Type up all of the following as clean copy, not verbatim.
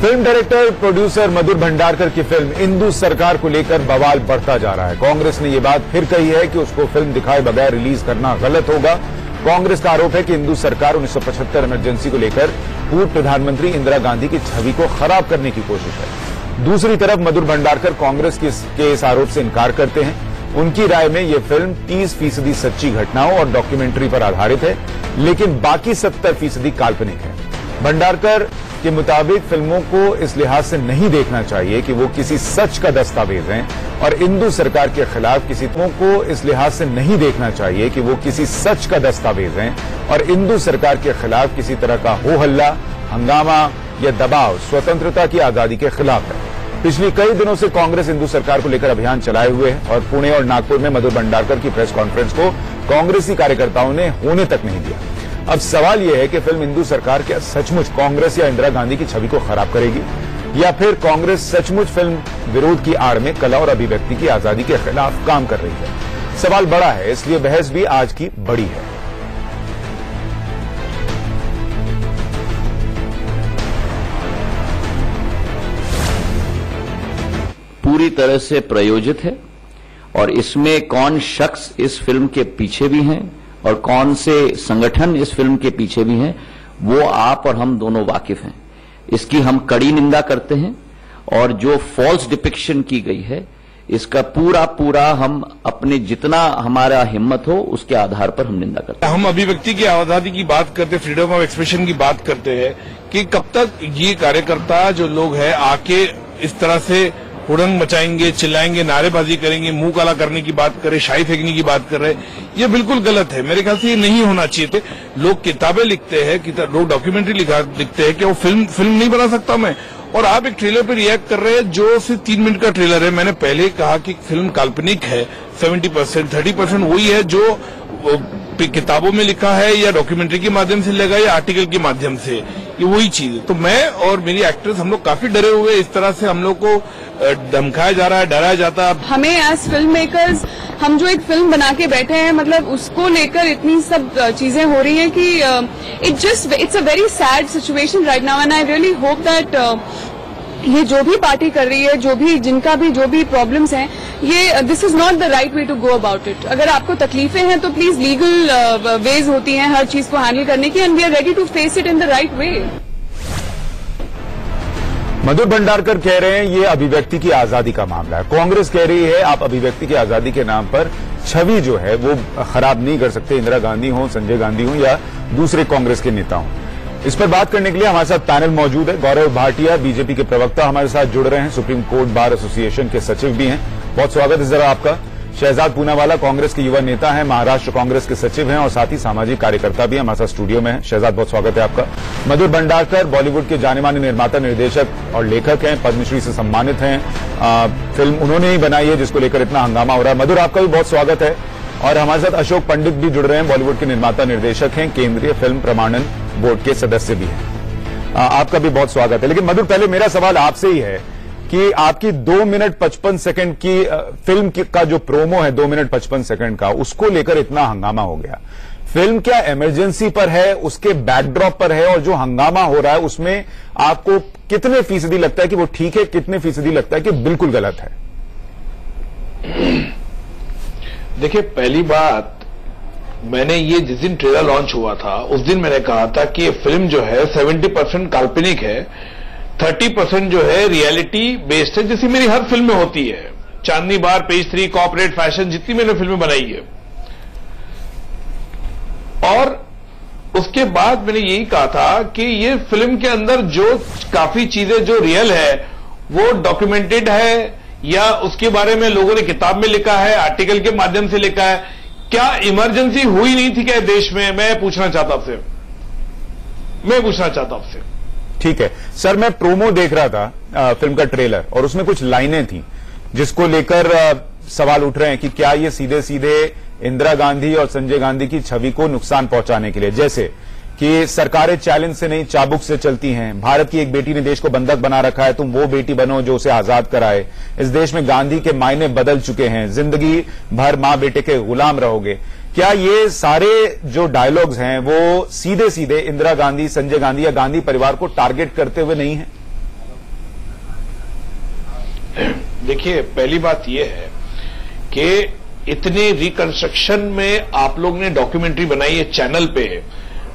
Film director producer मधुर भंडारकर की film Indu सरकार को लेकर बवाल बढ़ता जा रहा है। कांग्रेस ने यह बात फिर कही है कि उसको फिल्म दिखाए बगैर रिलीज करना गलत होगा। कांग्रेस का आरोप है कि इंदु सरकार 1975 इमरजेंसी को लेकर पूर्व प्रधानमंत्री इंदिरा गांधी की छवि को खराब करने की कोशिश है। दूसरी तरफ मधुर भंडारकर कांग्रेस के इस आरोप से इनकार करते हैं। उनकी राय में यह फिल्म 30% सच्ची घटनाओं और डॉक्यूमेंट्री पर आधारित है, लेकिन बाकी 70% काल्पनिक है। भंडारकर के मुताबिक फिल्मों को इस लिहाज से नहीं देखना चाहिए कि वो किसी सच का दस्तावेज हैं और इंदु सरकार के खिलाफ किसी को इस लिहाज से नहीं देखना चाहिए कि वो किसी सच का दस्तावेज हैं और इंदु सरकार के खिलाफ किसी तरह का हो हल्ला, हंगामा या दबाव स्वतंत्रता की आजादी के खिलाफ है। पिछली कई दिनों से कांग्रेस इंदु सरकार को लेकर अभियान चलाए हुए है और पुणे और नागपुर में मधुर भंडारकर की प्रेस कॉन्फ्रेंस को कांग्रेसी कार्यकर्ताओं ने होने तक नहीं दिया। अब सवाल यह है कि फिल्म इंदु सरकार क्या सचमुच कांग्रेस या इंदिरा गांधी की छवि को खराब करेगी या फिर कांग्रेस सचमुच फिल्म विरोध की आड़ में कला और अभिव्यक्ति की आजादी के खिलाफ काम कर रही है। सवाल बड़ा है, इसलिए बहस भी आज की बड़ी है। पूरी तरह से प्रायोजित है और इसमें कौन शख्स इस फिल्म के पीछे भी हैं और कौन से संगठन इस फिल्म के पीछे भी हैं, वो आप और हम दोनों वाकिफ हैं। इसकी हम कड़ी निंदा करते हैं और जो फॉल्स डिपिक्शन की गई है इसका पूरा हम अपने जितना हमारा हिम्मत हो उसके आधार पर हम निंदा करते हैं। हम अभिव्यक्ति की आजादी की बात करते हैं, फ्रीडम ऑफ एक्सप्रेशन की बात करते हैं कि कब तक ये कार्यकर्ता जो लोग हैं आके इस तरह से हुड़ंग मचाएंगे, चिल्लाएंगे, नारेबाजी करेंगे, मुंह काला करने की बात करें, शाही फेंकने की बात कर रहे हैं। ये बिल्कुल गलत है। मेरे ख्याल से ये नहीं होना चाहिए थे। लोग किताबें लिखते हैं, लोग डॉक्यूमेंट्री लिखते हैं कि वो फिल्म नहीं बना सकता मैं, और आप एक ट्रेलर पे रिएक्ट कर रहे हैं जो सिर्फ 3 मिनट का ट्रेलर है। मैंने पहले ही कहा कि फिल्म काल्पनिक है। 70% 30% वही है जो किताबों में लिखा है या डॉक्यूमेंट्री के माध्यम से लगा या आर्टिकल के माध्यम से, ये वही चीज है। तो मैं और मेरी एक्ट्रेस हम लोग काफी डरे हुए, इस तरह से हम लोग को धमकाया जा रहा है, डराया जाता है। हमें एज फिल्म मेकर्स हम जो एक फिल्म बना के बैठे हैं, मतलब उसको लेकर इतनी सब चीजें हो रही हैं कि it's a very sad situation right now and I really hope that ये जो भी पार्टी कर रही है, जो भी प्रॉब्लम्स हैं, ये this is not the right way to go about it. अगर आपको तकलीफें हैं तो प्लीज लीगल वेज होती हैं हर चीज को हैंडल करने की, and we are ready to face it in the right way. Madhur Bhandarkar कह रहे हैं ये अभिव्यक्ति की आजादी का मामला है। कांग्रेस कह रही है आप अभिव्यक्ति की आजादी के नाम पर छवि जो है वो खराब नहीं कर सकते, इंदिरा गांधी हो, संजय गांधी हो या दूसरे कांग्रेस के नेता हों। इस पर बात करने के लिए हमारे साथ पैनल मौजूद है। गौरव भाटिया बीजेपी के प्रवक्ता हमारे साथ जुड़ रहे हैं, सुप्रीम कोर्ट बार एसोसिएशन के सचिव भी हैं। बहुत स्वागत है जरा आपका। शहजाद पूनावाला कांग्रेस के युवा नेता हैं, महाराष्ट्र कांग्रेस के सचिव हैं और साथ ही सामाजिक कार्यकर्ता भी हमारे साथ स्टूडियो में हैं। शहजाद बहुत स्वागत है आपका। मधुर भंडारकर बॉलीवुड के जाने माने निर्माता, निर्देशक और लेखक हैं, पद्मश्री से सम्मानित हैं। फिल्म उन्होंने ही बनाई है जिसको लेकर इतना हंगामा हो रहा है। मधुर आपका भी बहुत स्वागत है। और हमारे साथ अशोक पंडित भी जुड़ रहे हैं, बॉलीवुड के निर्माता, निर्देशक हैं, केंद्रीय फिल्म प्रमाणन बोर्ड के सदस्य भी हैं। आपका भी बहुत स्वागत है। लेकिन मधुर पहले मेरा सवाल आपसे ही है कि आपकी 2 मिनट 55 सेकंड की फिल्म का जो प्रोमो है 2 मिनट 55 सेकंड का, उसको लेकर इतना हंगामा हो गया। फिल्म क्या इमरजेंसी पर है, उसके बैकड्रॉप पर है, और जो हंगामा हो रहा है उसमें आपको कितने फीसदी लगता है कि वो ठीक है, कितने फीसदी लगता है कि बिल्कुल गलत है? देखिए, पहली बात, मैंने ये जिस दिन ट्रेलर लॉन्च हुआ था उस दिन मैंने कहा था कि ये फिल्म जो है 70% काल्पनिक है, 30% जो है रियलिटी बेस्ड है, जैसी मेरी हर फिल्म में होती है। चांदनी बार, पेज 3, कॉर्पोरेट फैशन, जितनी मैंने फिल्में बनाई है। और उसके बाद मैंने यही कहा था कि ये फिल्म के अंदर जो काफी चीजें जो रियल है वो डॉक्यूमेंटेड है या उसके बारे में लोगों ने किताब में लिखा है, आर्टिकल के माध्यम से लिखा है। क्या इमरजेंसी हुई नहीं थी क्या देश में? मैं पूछना चाहता आपसे। ठीक है सर, मैं प्रोमो देख रहा था फिल्म का ट्रेलर, और उसमें कुछ लाइनें थी जिसको लेकर सवाल उठ रहे हैं कि क्या ये सीधे सीधे इंदिरा गांधी और संजय गांधी की छवि को नुकसान पहुंचाने के लिए, जैसे कि सरकारें चैलेंज से नहीं चाबुक से चलती हैं, भारत की एक बेटी ने देश को बंधक बना रखा है, तुम वो बेटी बनो जो उसे आजाद कराए, इस देश में गांधी के मायने बदल चुके हैं, जिंदगी भर मां बेटे के गुलाम रहोगे। क्या ये सारे जो डायलॉग्स हैं वो सीधे सीधे इंदिरा गांधी, संजय गांधी या गांधी परिवार को टारगेट करते हुए नहीं है? देखिए, पहली बात यह है कि इतने रिकंस्ट्रक्शन में आप लोग ने डॉक्यूमेंट्री बनाई है चैनल पे।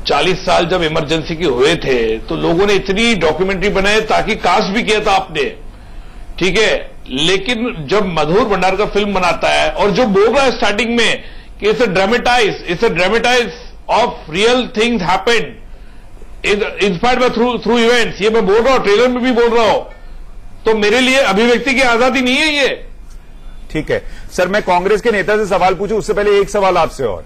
40 साल जब इमरजेंसी के हुए थे तो लोगों ने इतनी डॉक्यूमेंट्री बनाई ताकि कास्ट भी किया था आपने, ठीक है। लेकिन जब मधुर भंडारकर फिल्म बनाता है और जो बोल रहा है स्टार्टिंग में कि it's a dramatise of real things happened inspired by through events, ये मैं बोल रहा हूं, ट्रेलर में भी बोल रहा हूं, तो मेरे लिए अभिव्यक्ति की आजादी नहीं है ये। ठीक है सर, मैं कांग्रेस के नेता से सवाल पूछूं उससे पहले एक सवाल आपसे और,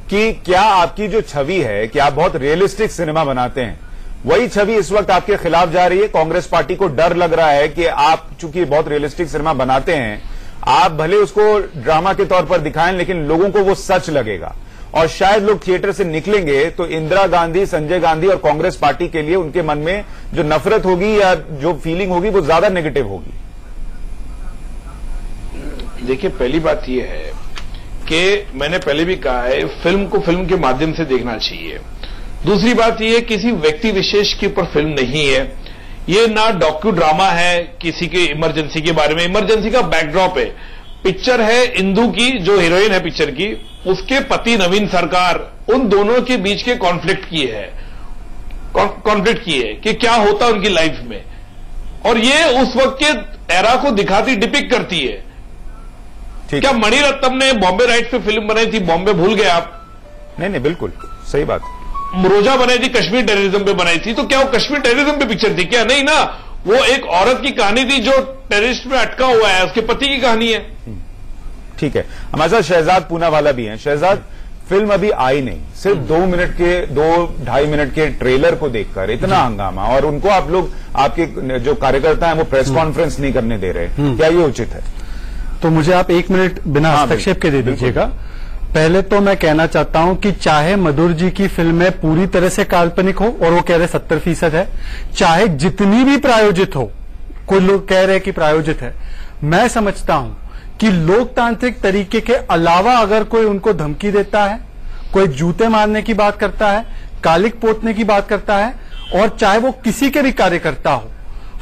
कि क्या आपकी जो छवि है कि आप बहुत रियलिस्टिक सिनेमा बनाते हैं, वही छवि इस वक्त आपके खिलाफ जा रही है? कांग्रेस पार्टी को डर लग रहा है कि आप चूंकि बहुत रियलिस्टिक सिनेमा बनाते हैं, आप भले उसको ड्रामा के तौर पर दिखाएं लेकिन लोगों को वो सच लगेगा और शायद लोग थिएटर से निकलेंगे तो इंदिरा गांधी, संजय गांधी और कांग्रेस पार्टी के लिए उनके मन में जो नफरत होगी या जो फीलिंग होगी वो ज्यादा नेगेटिव होगी। देखिए, पहली बात यह है कि मैंने पहले भी कहा है, फिल्म को फिल्म के माध्यम से देखना चाहिए। दूसरी बात यह है, किसी व्यक्ति विशेष के ऊपर फिल्म नहीं है, ये ना डॉक्यू ड्रामा है किसी के इमरजेंसी के बारे में। इमरजेंसी का बैकड्रॉप है, पिक्चर है इंदू की, जो हीरोइन है पिक्चर की, उसके पति नवीन सरकार, उन दोनों के बीच के कॉन्फ्लिक्ट की है कि क्या होता उनकी लाइफ में, और ये उस वक्त के एरा को दिखाती, डिपिक्ट करती है। क्या मणिरत्नम ने बॉम्बे राइट्स पे फिल्म बनाई थी, बॉम्बे भूल गए आप? नहीं, बिल्कुल सही बात। रोजा बनाई थी, कश्मीर टेररिज्म पे बनाई थी, तो क्या वो कश्मीर टेररिज्म पे पिक्चर थी क्या? नहीं ना, वो एक औरत की कहानी थी जो टेररिस्ट में अटका हुआ है, उसके पति की कहानी है। ठीक है, हमारे साथ शहजाद पूनावाला भी हैं। शहजाद, फिल्म अभी आई नहीं, सिर्फ 2-2.5 मिनट के ट्रेलर को देखकर इतना हंगामा, और उनको आप लोग, आपके जो कार्यकर्ता हैं वो प्रेस कॉन्फ्रेंस नहीं करने दे रहे, क्या ये उचित है? तो मुझे आप 1 मिनट बिना हस्तक्षेप के दे दीजिएगा। पहले तो मैं कहना चाहता हूं कि चाहे मधुर जी की फिल्में पूरी तरह से काल्पनिक हो, और वो कह रहे 70% है, चाहे जितनी भी प्रायोजित हो, कोई लोग कह रहे कि प्रायोजित है, मैं समझता हूं कि लोकतांत्रिक तरीके के अलावा अगर कोई उनको धमकी देता है, कोई जूते मारने की बात करता है, कालिक पोतने की बात करता है, और चाहे वो किसी के भी कार्यकर्ता हो,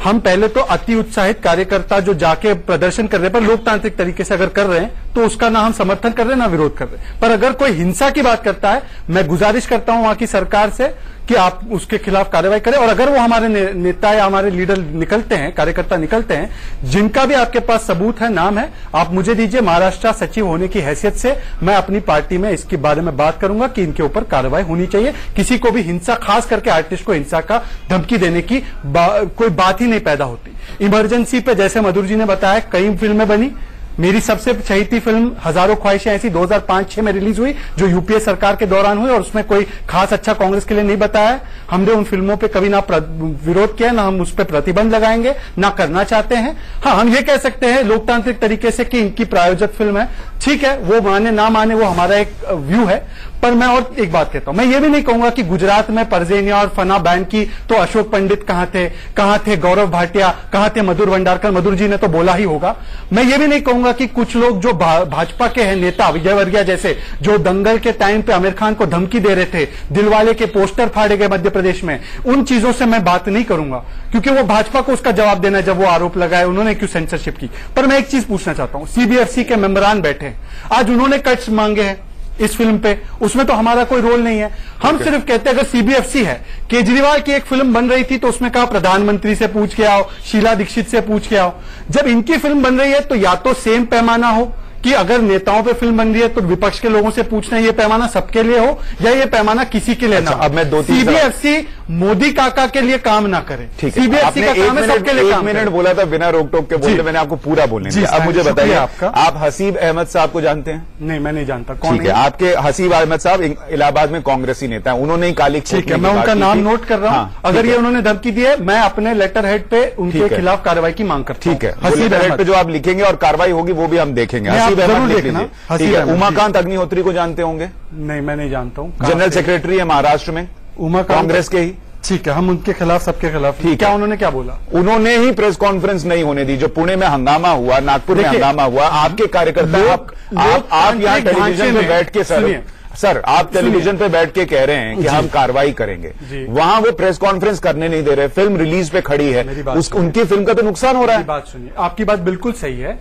हम पहले तो अति उत्साहित कार्यकर्ता जो जाके प्रदर्शन कर रहे हैं, पर लोकतांत्रिक तरीके से अगर कर रहे हैं तो उसका ना हम समर्थन कर रहे हैं ना विरोध कर रहे हैं। पर अगर कोई हिंसा की बात करता है, मैं गुजारिश करता हूं वहां की सरकार से कि आप उसके खिलाफ कार्रवाई करें, और अगर वो हमारे नेता या हमारे लीडर निकलते हैं, कार्यकर्ता निकलते हैं, जिनका भी आपके पास सबूत है, नाम है, आप मुझे दीजिए। महाराष्ट्र सचिव होने की हैसियत से मैं अपनी पार्टी में इसके बारे में बात करूंगा कि इनके ऊपर कार्रवाई होनी चाहिए। किसी को भी हिंसा, खास करके आर्टिस्ट को हिंसा का धमकी देने की कोई बात ही नहीं पैदा होती। इमरजेंसी पे जैसे मधुर जी ने बताया, कई फिल्में बनी। मेरी सबसे चहीती फिल्म हजारों ख्वाहिशें ऐसी 2005-6 में रिलीज हुई, जो यूपीए सरकार के दौरान हुई, और उसमें कोई खास अच्छा कांग्रेस के लिए नहीं बताया। हमने उन फिल्मों पे कभी ना विरोध किया, ना हम उस पर प्रतिबंध लगाएंगे, ना करना चाहते हैं। हाँ, हम ये कह सकते हैं लोकतांत्रिक तरीके से कि इनकी प्रायोजक फिल्म है, ठीक है, वो माने ना माने वो हमारा एक व्यू है। पर मैं और एक बात कहता हूं, मैं ये भी नहीं कहूंगा कि गुजरात में परजेनिया और फना बैन की तो अशोक पंडित कहां थे गौरव भाटिया, कहां थे मधुर भंडारकर? मधुर जी ने तो बोला ही होगा। मैं ये भी नहीं कहूंगा कि कुछ लोग जो भाजपा के हैं नेता, विजय वर्गीय जैसे, जो दंगल के टाइम पे आमिर खान को धमकी दे रहे थे, दिलवाले के पोस्टर फाड़े गए मध्य प्रदेश में, उन चीजों से मैं बात नहीं करूंगा, क्योंकि वो भाजपा को उसका जवाब देना है जब वो आरोप लगाए उन्होंने क्यों सेंसरशिप की। पर मैं एक चीज पूछना चाहता हूं, सीबीएफसी के मेंबरान बैठे हैं, आज उन्होंने कट्स मांगे हैं इस फिल्म पे, उसमें तो हमारा कोई रोल नहीं है। हम सिर्फ कहते हैं अगर सीबीएफसी है, केजरीवाल की एक फिल्म बन रही थी तो उसमें कहा प्रधानमंत्री से पूछ के आओ, शीला दीक्षित से पूछ के आओ। जब इनकी फिल्म बन रही है तो या तो सेम पैमाना हो कि अगर नेताओं पे फिल्म बन रही है तो विपक्ष के लोगों से पूछना है ये पैमाना सबके लिए हो, या ये पैमाना किसी के लिए ना। अब मैं 2-3 सीबीएफसी मोदी काका के लिए काम ना करे, सीबीएफसी का काम है सबके लिए। 1 मिनट बोला था बिना रोक टोक के बोलते, मैंने आपको पूरा बोलने दिया। अब मुझे बताइए, आप हसीब अहमद साहब को जानते हैं? नहीं, मैं नहीं जानता। कौन है? आपके हसीब अहमद साहब इलाहाबाद में कांग्रेसी नेता है, उन्होंने ही काली, ठीक है, मैं उनका नाम नोट कर रहा हूं। अगर ये उन्होंने धमकी दी है, मैं अपने लेटर हेड पे उनके खिलाफ कार्रवाई की मांग करता हूं। ठीक है, हसीब अहमद पे जो आप लिखेंगे और कार्रवाई होगी वो भी हम देखेंगे। हसीब अहमद देखना। उमाकांत अग्निहोत्री को जानते होंगे? नहीं, मैं नहीं जानता हूं। जनरल सेक्रेटरी है महाराष्ट्र में, कांग्रेस के ही। ठीक है, हम उनके खिलाफ, सबके खिलाफ। क्या उन्होंने क्या बोला? उन्होंने ही प्रेस कॉन्फ्रेंस नहीं होने दी। जो पुणे में हंगामा हुआ, नागपुर में हंगामा हुआ, आपके कार्यकर्ता, आप यहाँ टेलीविजन में बैठ के, सर सर, आप टेलीविजन पे बैठ के कह रहे हैं कि हम कार्रवाई करेंगे, वहां वो प्रेस कॉन्फ्रेंस करने नहीं दे रहे, फिल्म रिलीज पे खड़ी है, उनकी फिल्म का तो नुकसान हो रहा है। बात सुनिए, आपकी बात बिल्कुल सही है।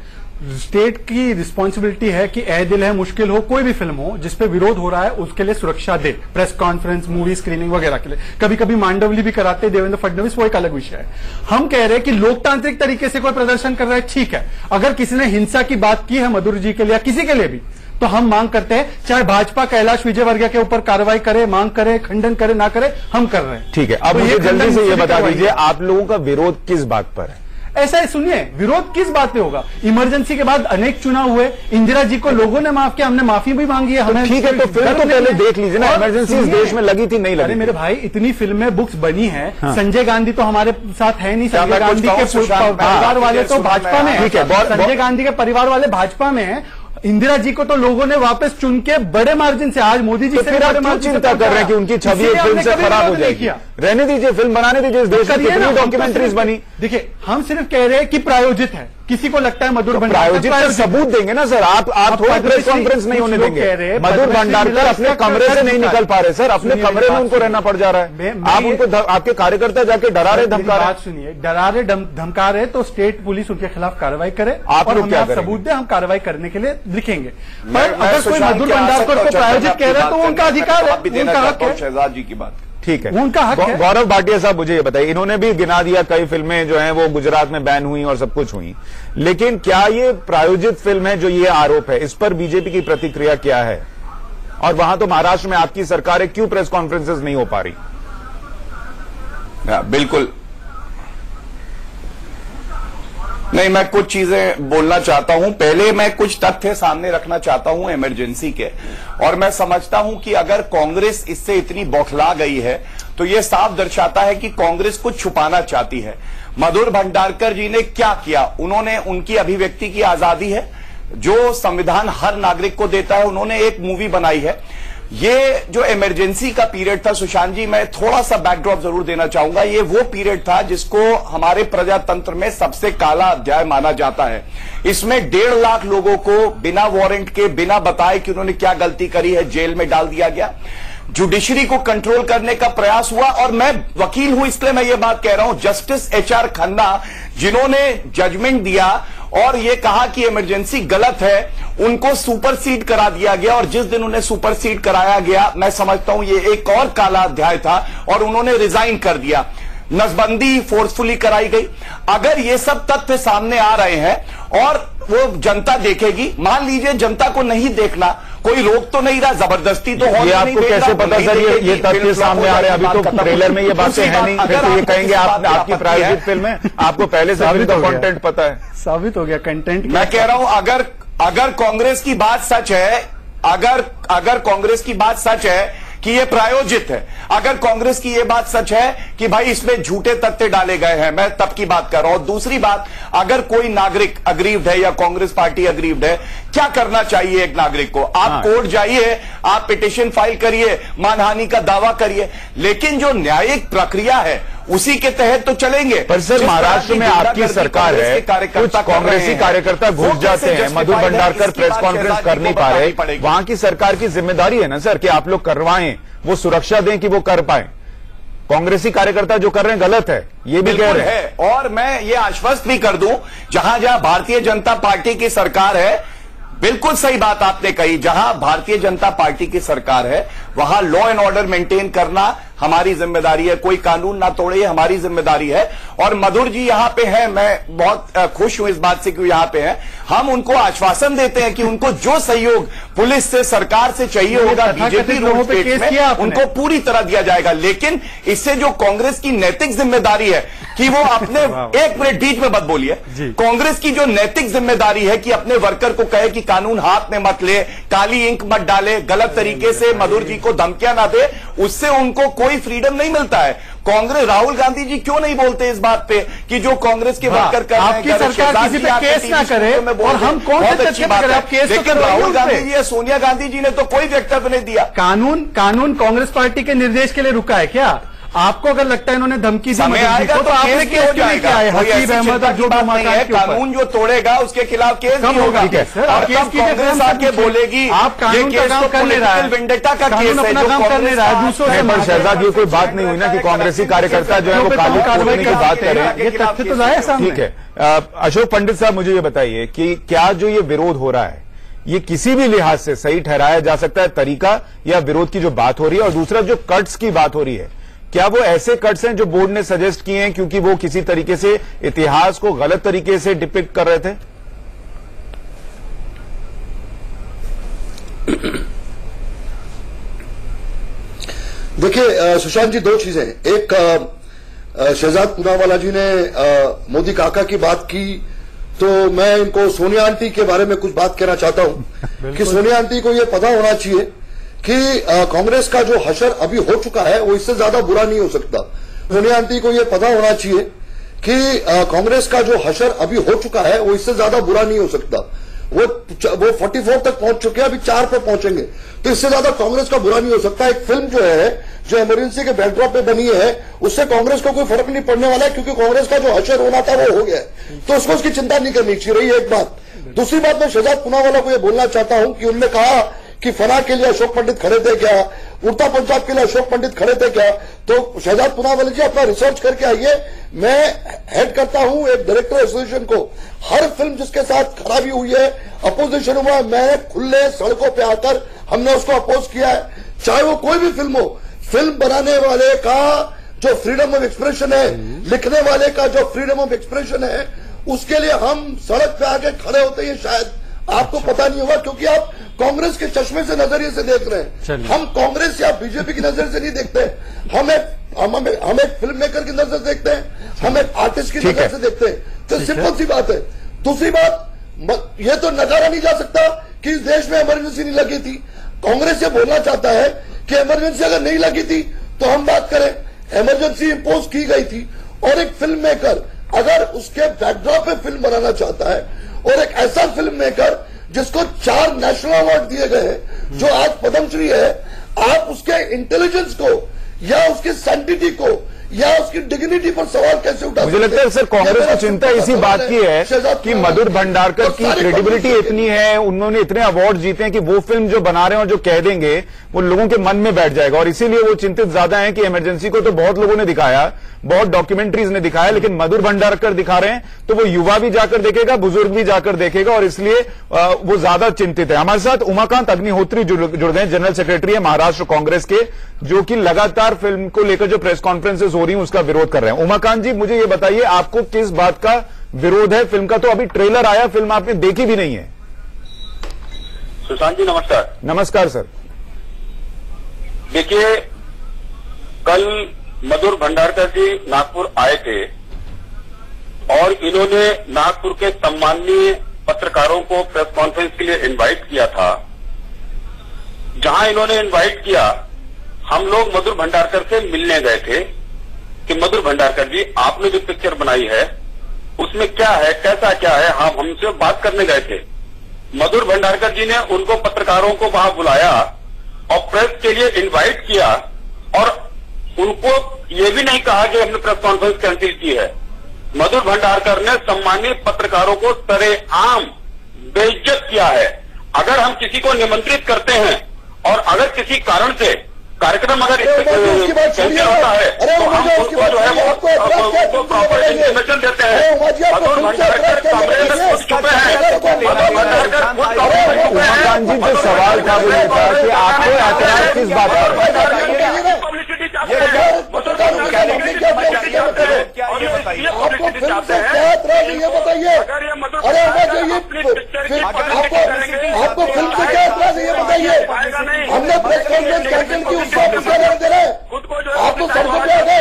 स्टेट की रिस्पॉन्सिबिलिटी है कि ए दिल है मुश्किल हो, कोई भी फिल्म हो जिसपे विरोध हो रहा है उसके लिए सुरक्षा दे, प्रेस कॉन्फ्रेंस, मूवी स्क्रीनिंग वगैरह के लिए। कभी कभी मांडवली भी कराते देवेंद्र फडणवीस, वो एक अलग विषय है। हम कह रहे हैं कि लोकतांत्रिक तरीके से कोई प्रदर्शन कर रहा है, ठीक है। अगर किसी ने हिंसा की बात की है मधुर जी के लिए या किसी के लिए भी, तो हम मांग करते हैं चाहे भाजपा कैलाश विजयवर्गीय के ऊपर कार्रवाई करे, मांग करे, खंडन करे, ना करे, हम कर रहे हैं। ठीक है, अब मुझे जल्दी से ये बता दीजिए आप लोगों का विरोध किस बात पर है? ऐसा है, सुनिए, विरोध किस बात पे होगा? इमरजेंसी के बाद अनेक चुनाव हुए, इंदिरा जी को लोगों ने माफ किया, हमने माफी भी मांगी है। हमें ठीक है, तो फिल्म तो पहले देख लीजिए ना, इमरजेंसी इस देश में लगी थी नहीं लगी? अरे मेरे भाई, इतनी फिल्में, बुक्स बनी है। संजय गांधी तो हमारे साथ है नहीं, संजय गांधी के परिवार वाले तो भाजपा में है। ठीक है, संजय गांधी के परिवार वाले भाजपा में है। इंदिरा जी को तो लोगों ने वापस चुन के बड़े मार्जिन से, आज मोदी जी से बड़े मार्जिन चिंता कर रहे हैं कि उनकी छवि फिल्म से खराब हो जाएगी। रहने दीजिए, फिल्म बनाने दीजिए, इस देश में कितनी डॉक्यूमेंट्रीज बनी। देखिए, हम सिर्फ कह रहे हैं कि प्रायोजित है। किसी को लगता है मधुर प्रायोजित सबूत देंगे ना सर, आप थोड़ा प्रेस कॉन्फ्रेंस नहीं होने देंगे। मधुर भंडारकर अपने कमरे से नहीं निकल पा रहे सर, अपने कमरे में उनको रहना पड़ जा रहा है। आप उनको, आपके कार्यकर्ता जाके डरा रहे, धमका रहे। सुनिए, डरा रहे, धमका रहे तो स्टेट पुलिस उनके खिलाफ कार्रवाई करे। आप लोग क्या करेंगे? सबूत दे, हम कार्रवाई करने के लिए लिखेंगे। पर अगर कोई मधुर भंडारकर को प्रायोजित कह रहा है तो उनका अधिकार है, उनका हक है। शहजाद जी की बात ठीक है, उनका हक है। गौरव भाटिया साहब मुझे ये बताइए, इन्होंने भी गिना दिया कई फिल्में जो हैं वो गुजरात में बैन हुई और सब कुछ हुई, लेकिन क्या ये प्रायोजित फिल्म है जो ये आरोप है, इस पर बीजेपी की प्रतिक्रिया क्या है? और वहां तो महाराष्ट्र में आपकी सरकार है, क्यों प्रेस कॉन्फ्रेंसेस नहीं हो पा रही? बिल्कुल नहीं, मैं कुछ चीजें बोलना चाहता हूं। पहले मैं कुछ तथ्य सामने रखना चाहता हूं इमरजेंसी के, और मैं समझता हूं कि अगर कांग्रेस इससे इतनी बौखला गई है तो यह साफ दर्शाता है कि कांग्रेस कुछ छुपाना चाहती है। मधुर भंडारकर जी ने क्या किया? उन्होंने, उनकी अभिव्यक्ति की आजादी है जो संविधान हर नागरिक को देता है, उन्होंने एक मूवी बनाई है। ये जो इमरजेंसी का पीरियड था, सुशांत जी, मैं थोड़ा सा बैकड्रॉप जरूर देना चाहूंगा। ये वो पीरियड था जिसको हमारे प्रजातंत्र में सबसे काला अध्याय माना जाता है। इसमें 1.5 लाख लोगों को बिना वारंट के, बिना बताए कि उन्होंने क्या गलती करी है, जेल में डाल दिया गया। जुडिशरी को कंट्रोल करने का प्रयास हुआ, और मैं वकील हूं इसलिए मैं ये बात कह रहा हूं। जस्टिस HR खन्ना, जिन्होंने जजमेंट दिया और ये कहा कि इमरजेंसी गलत है, उनको सुपरसीड करा दिया गया। और जिस दिन उन्हें सुपरसीड कराया गया, मैं समझता हूं ये एक और काला अध्याय था, और उन्होंने रिजाइन कर दिया। नसबंदी फोर्सफुली कराई गई। अगर ये सब तथ्य सामने आ रहे हैं और वो जनता देखेगी, मान लीजिए जनता को नहीं देखना, कोई रोक तो नहीं रहा, जबरदस्ती तो हो। ये आपको कैसे पता सर ये तथ्य सामने आ रहे हैं? अभी तो ट्रेलर में ये बातें है नहीं, फिर तो ये कहेंगे आपकी प्रायोजित फिल्म है, आपको पहले से फिल्म का कंटेंट पता है। साबित हो गया कंटेंट। मैं कह रहा हूं, अगर कांग्रेस की बात सच है, अगर कांग्रेस की बात सच है कि ये प्रायोजित है, अगर कांग्रेस की ये बात सच है कि भाई इसमें झूठे तथ्य डाले गए हैं, मैं तब की बात कर रहा हूं। दूसरी बात, अगर कोई नागरिक अग्रीव्ड है या कांग्रेस पार्टी अग्रीव्ड है, क्या करना चाहिए एक नागरिक को? आप कोर्ट जाइए, आप पिटीशन फाइल करिए, मानहानि का दावा करिए, लेकिन जो न्यायिक प्रक्रिया है उसी के तहत तो चलेंगे। पर सर, महाराष्ट्र में आपकी सरकार है, कुछ कांग्रेसी कार्यकर्ता घुस जाते हैं, मधुर भंडारकर प्रेस कॉन्फ्रेंस कर नहीं पा रहे, वहां की सरकार की जिम्मेदारी है ना सर कि आप लोग करवाएं, वो सुरक्षा दें कि वो कर पाए। कांग्रेसी कार्यकर्ता जो कर रहे हैं गलत है, ये भी कह रहे हैं। और मैं ये आश्वस्त भी कर दूं, जहां जहां भारतीय जनता पार्टी की सरकार है, बिल्कुल सही बात आपने कही, जहां भारतीय जनता पार्टी की सरकार है वहां लॉ एंड ऑर्डर मेंटेन करना हमारी जिम्मेदारी है, कोई कानून ना तोड़े, ये हमारी जिम्मेदारी है। और मधुर जी यहां पे हैं, मैं बहुत खुश हूं इस बात से कि यहां पे हैं। हम उनको आश्वासन देते हैं कि उनको जो सहयोग पुलिस से, सरकार से चाहिए होगा, बीजेपी रूल स्टेट में उनको पूरी तरह दिया जाएगा। लेकिन इससे जो कांग्रेस की नैतिक जिम्मेदारी है कि वो अपने एक मिनट बीच में मत बोलिए, कांग्रेस की जो नैतिक जिम्मेदारी है कि अपने वर्कर को कहे कि कानून हाथ में मत ले, काली इंक मत डाले, गलत तरीके से मधुर जी को धमकियां ना दे, उससे उनको कोई फ्रीडम नहीं मिलता है। कांग्रेस, राहुल गांधी जी क्यों नहीं बोलते इस बात पे कि जो कांग्रेस के वर्कर कर रहे हैं, आपकी सरकार किसी पे केस ना करे और हम कौन से अच्छी बात है, लेकिन राहुल गांधी जी या सोनिया गांधी जी ने तो कोई वक्तव्य नहीं दिया। कानून कांग्रेस पार्टी के निर्देश के लिए रुका है क्या? आपको अगर लगता है इन्होंने धमकी दी समय आएगा तो आपने केस क्यों नहीं किया है? हसीब अहमद और जो कानून जो तोड़ेगा उसके खिलाफ केस भी होगा और कांग्रेस आके बोलेगी आप कानून का काम कर ले रहा है, वेंडेटा का केस है जो काम कर ले रहा है दूसरों से। पर शहजाद, ये कोई बात नहीं हुई ना कि कांग्रेसी कार्यकर्ता जो है वो कानून कार्रवाई की बात कर रहे हैं। ये तथ्य तो जाए सामने। ठीक है, अशोक पंडित साहब, मुझे ये बताइए कि क्या जो ये विरोध हो रहा है ये किसी भी लिहाज से सही ठहराया जा सकता है तरीका, या विरोध की जो बात हो रही है, और दूसरा जो कट्स की बात हो रही है, क्या वो ऐसे कट्स हैं जो बोर्ड ने सजेस्ट किए हैं क्योंकि वो किसी तरीके से इतिहास को गलत तरीके से डिपिक्ट कर रहे थे? देखिए सुशांत जी, दो चीजें। एक, शहजाद पूनावाला जी ने मोदी काका की बात की, तो मैं इनको सोनिया आंटी के बारे में कुछ बात कहना चाहता हूं कि सोनिया आंटी को यह पता होना चाहिए कि कांग्रेस का जो हशर अभी हो चुका है वो इससे ज्यादा बुरा नहीं हो सकता। सोनिया आंटी को यह पता होना चाहिए कि कांग्रेस का जो हशर अभी हो चुका है वो इससे ज्यादा बुरा नहीं हो सकता। वो 44 तक पहुंच चुके हैं, अभी 4 पे पहुंचेंगे, तो इससे ज्यादा कांग्रेस का बुरा नहीं हो सकता। एक फिल्म जो है जो इमरजेंसी के बैकड्रॉप पे बनी है उससे कांग्रेस को कोई फर्क नहीं पड़ने वाला है, क्योंकि कांग्रेस का जो हशर होना था वो हो गया है, तो उसको उसकी चिंता नहीं करनी चाहिए। रही एक बात। दूसरी बात, मैं शहजाद पूनावाला को यह बोलना चाहता हूं कि उन्होंने कहा कि फना के लिए अशोक पंडित खड़े थे क्या, उड़ता पंजाब के लिए अशोक पंडित खड़े थे क्या, तो शहजाद पूनावाला जी अपना रिसर्च करके आइए। मैं हेड करता हूं एक डायरेक्टर एसोसिएशन को। हर फिल्म जिसके साथ खराबी हुई है, अपोजिशन हुआ, मैं खुले सड़कों पे आकर हमने उसको अपोज किया है, चाहे वो कोई भी फिल्म हो। फिल्म बनाने वाले का जो फ्रीडम ऑफ एक्सप्रेशन है, लिखने वाले का जो फ्रीडम ऑफ एक्सप्रेशन है, उसके लिए हम सड़क पे आके खड़े होते हैं, शायद आपको पता नहीं होगा, क्योंकि आप कांग्रेस के चश्मे से नजरिए से देख रहे हैं। हम कांग्रेस या बीजेपी की नजर से नहीं देखते, हम एक फिल्म मेकर की नजर से देखते हैं, हम एक आर्टिस्ट की नजर से देखते हैं। तो सिंपल सी बात है। दूसरी बात, ये तो नकारा नहीं जा सकता कि इस देश में इमरजेंसी नहीं लगी थी। कांग्रेस ये बोलना चाहता है कि इमरजेंसी अगर नहीं लगी थी तो हम बात करें, इमरजेंसी इंपोज की गई थी, और एक फिल्म मेकर अगर उसके बैकड्रॉप पे फिल्म बनाना चाहता है, और एक ऐसा फिल्म मेकर जिसको 4 नेशनल अवार्ड दिए गए हैं, जो आज पद्मश्री है, आप उसके इंटेलिजेंस को या उसकी सैंटिटी को या उसकी डिग्निटी पर सवाल कैसे उठा? मुझे लगता है सर कांग्रेस को चिंता इसी बात की है कि मधुर भंडारकर की क्रेडिबिलिटी इतनी है, उन्होंने इतने अवार्ड जीते हैं कि वो फिल्म जो बना रहे हैं और जो कह देंगे वो लोगों के मन में बैठ जाएगा, और इसीलिए वो चिंतित ज्यादा है कि इमरजेंसी को तो बहुत लोगों ने दिखाया, बहुत डॉक्यूमेंट्रीज ने दिखाया, लेकिन मधुर भंडारकर दिखा रहे हैं तो वो युवा भी जाकर देखेगा, बुजुर्ग भी जाकर देखेगा, और इसलिए वो ज्यादा चिंतित है। हमारे साथ उमाकांत अग्निहोत्री जुड़ गए हैं, जनरल सेक्रेटरी है महाराष्ट्र कांग्रेस के, जो कि लगातार फिल्म को लेकर जो प्रेस कॉन्फ्रेंसेस हो रही हैं उसका विरोध कर रहे हैं। उमाकांत जी, मुझे ये बताइए आपको किस बात का विरोध है? फिल्म का तो अभी ट्रेलर आया, फिल्म आपने देखी भी नहीं है। सुशांत जी नमस्कार। नमस्कार सर। देखिए, कल मधुर भंडारकर जी नागपुर आए थे और इन्होंने नागपुर के सम्माननीय पत्रकारों को प्रेस कॉन्फ्रेंस के लिए इनवाइट किया था। जहां इन्होंने इनवाइट किया, हम लोग मधुर भंडारकर से मिलने गए थे कि मधुर भंडारकर जी, आपने जो पिक्चर बनाई है उसमें क्या है, कैसा क्या है, हम हमसे बात करने गए थे। मधुर भंडारकर जी ने उनको पत्रकारों को वहां बुलाया और प्रेस के लिए इनवाइट किया, और उनको ये भी नहीं कहा कि हमने प्रेस कॉन्फ्रेंस कैंसिल की है। मधुर भंडारकर ने सम्मानित पत्रकारों को सरेआम बेइज्जत किया है। अगर हम किसी को निमंत्रित करते हैं और अगर किसी कारण से कार्यक्रम अगर कैंसिल होता है तो हम उनको जो है वो प्रॉपर इंफॉर्मेशन देते हैं। मधुर भंडारकर कमरे में कुछ छुपे हैं। मधुर भंडारकर उमाकांत जी, जो सवाल था वो ये था कि आपको ऐतराज किस बात पर? पब्लिसिटी चाहते हैं। आपको फिल्म से क्या ऐतराज है ये बताइए। आपको फिल्म से क्या ऐतराज है ये बताइए। हमने प्रेस कॉन्फ्रेंस कैंसिल की, उसको आप दे रहे हैं। आपको सड़कों पे आ गए,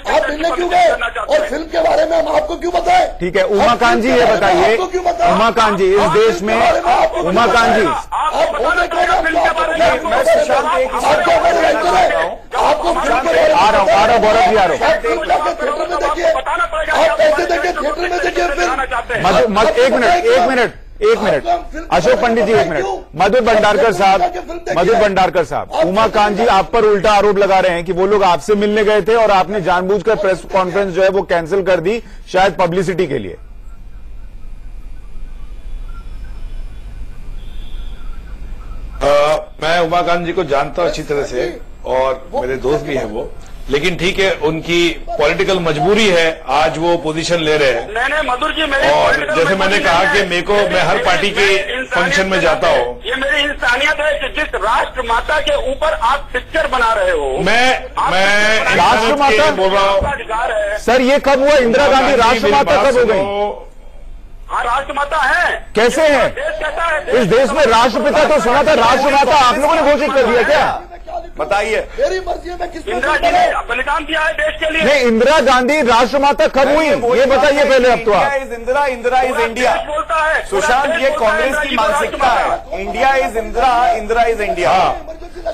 आप मिलने क्यों गए, और फिल्म के बारे में हम आपको क्यों बताएं? ठीक है उमाकांत जी, ये बताइए उमाकांत जी, इस देश में उमाकांत जी, आपको आ रहा हूँ गौरव जी, आ रहा हूँ। थिएटर में देखिए, आप कैसे देखिए, थिएटर में देखिए फिल्म। एक मिनट एक मिनट अशोक पंडित जी, एक मिनट। मधुर भंडारकर साहब, उमाकांत जी आप पर उल्टा आरोप लगा रहे हैं कि वो लोग आपसे मिलने गए थे और आपने जानबूझकर प्रेस कॉन्फ्रेंस जो है वो कैंसिल कर दी, शायद पब्लिसिटी के लिए। मैं उमाकांत जी को जानता हूं अच्छी तरह से और मेरे दोस्त भी हैं वो, लेकिन ठीक है, उनकी पॉलिटिकल मजबूरी है, आज वो पोजीशन ले रहे हैं। नहीं मधुर जी, मेरी और जैसे मैंने कहा कि मैं हर पार्टी के फंक्शन में जाता हूँ। ये मेरी इंसानियत है कि जिस राष्ट्र माता के ऊपर आप पिक्चर बना रहे हो, मैं राष्ट्रमाता बोल रहा हूँ। अधिकार है सर, ये कब हुआ? इंदिरा गांधी राष्ट्रमाता कब हो गई? हाँ, राष्ट्रमाता है। कैसे है? देश कहता है इस देश में राष्ट्रपिता तो सुना था, राष्ट्रमाता आप लोगों ने घोषित कर दिया क्या? बताइए। मेरी मर्जी में किस इंदिरा जी ने बलिदान दिया है देश के लिए। नहीं, इंदिरा गांधी राष्ट्रमाता कब हुई ये बताइए पहले। अब तो आप इंदिरा इज इंडिया बोलता है सुशांत, ये कांग्रेस की मानसिकता है। India is Indira, Indira is India.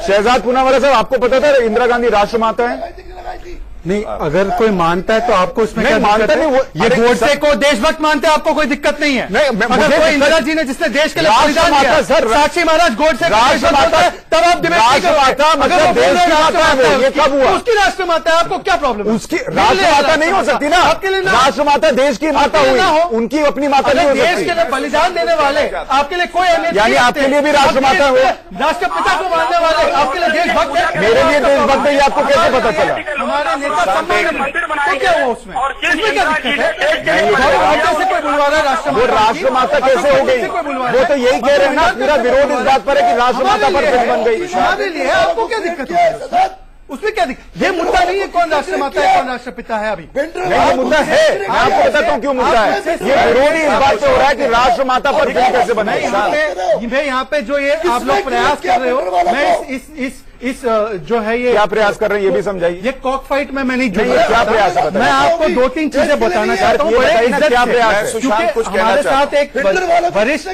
Shehzad Poonawala साहब, आपको पता था इंदिरा गांधी राष्ट्रमाता है? नहीं, अगर कोई मानता है तो आपको इसमें नहीं, क्या मानता दिक्कत नहीं, है? वो- ये अरे गोडसे सर- को देशभक्त मानते हैं, आपको कोई दिक्कत नहीं है। नहीं, अगर मुझे कोई दिक्कत- इंदिरा जी ने जिसने देश के लिए बलिदान राष्ट्रमाता दिया, सर, साक्षी महाराज गोडसे को देशभक्त राष्ट्रमाता- होता है, तब आप डिबेट नहीं करोगे। राष्ट्रमाता अगर मतलब वो बोल रहे हैं देश की माता है, राष्ट्रमाता ये कब हुआ? उसकी राष्ट्रमाता है, आपको क्या प्रॉब्लम है? उसकी राष्ट्रमाता नहीं हो सकती ना, आपके लिए ना राष्ट्रमाता देश की माता आपके लिए ना हुई, हो। उनकी अपनी माता अगर नहीं हो देश सकती। के लिए बलिदान देने वाले आपके लिए कोई अहमियत यानी नहीं आपके रखते। लिए भी राष्ट्रमाता आपके लिए हो? राष्ट्रपिता को मानने वाले आपके लिए देशभक्त है। मेरे लिए देशभक्त है, ये आपको कैसे पता चला? हमारे नेता सम्मान मंदिर तो बनाएंगे क्या हुआ उसमें? और जिस उसमें क्या इंदिरा दिक्कत जी है? ने देश के लिए कैसे कोई बुलवा रहा है राष्ट्रमाता? वो राष्ट्रमाता कैसे हो गई? वो तो यही कह रहे हैं ना, पूरा विरोध इस बात पर है कि राष्ट्रमाता पर फिल्म बन गई। हमारे लिए आपको क्या दिक्कत है? उसमें क्या दिक्कत? ये मुद्दा नहीं है कौन राष्ट्रमाता है कौन राष्ट्रपिता है। अभी नहीं, ये मुद्दा है, मैं आपको बताता हूँ क्यों मुद्दा है। ये विरोध ही इस बात से हो रहा है कि राष्ट्रमाता पर फिल्म कैसे बने। मैं यहाँ पे जो ये आप लोग प्रयास कर रहे हो, मैं इस जो है ये क्या प्रयास कर रहे हैं ये भी समझाइए। ये कॉक फाइट में मैं नहीं जुड़ नहीं, ये रहा। क्या प्रयास है बताइए। मैं आपको दो तीन चीजें बताना चाहता हूँ। ये बड़े बताइए ना, इज्जत क्या से। प्रयास है? सुशांत कुछ कहना हमारे चाहता साथ एक वरिष्ठ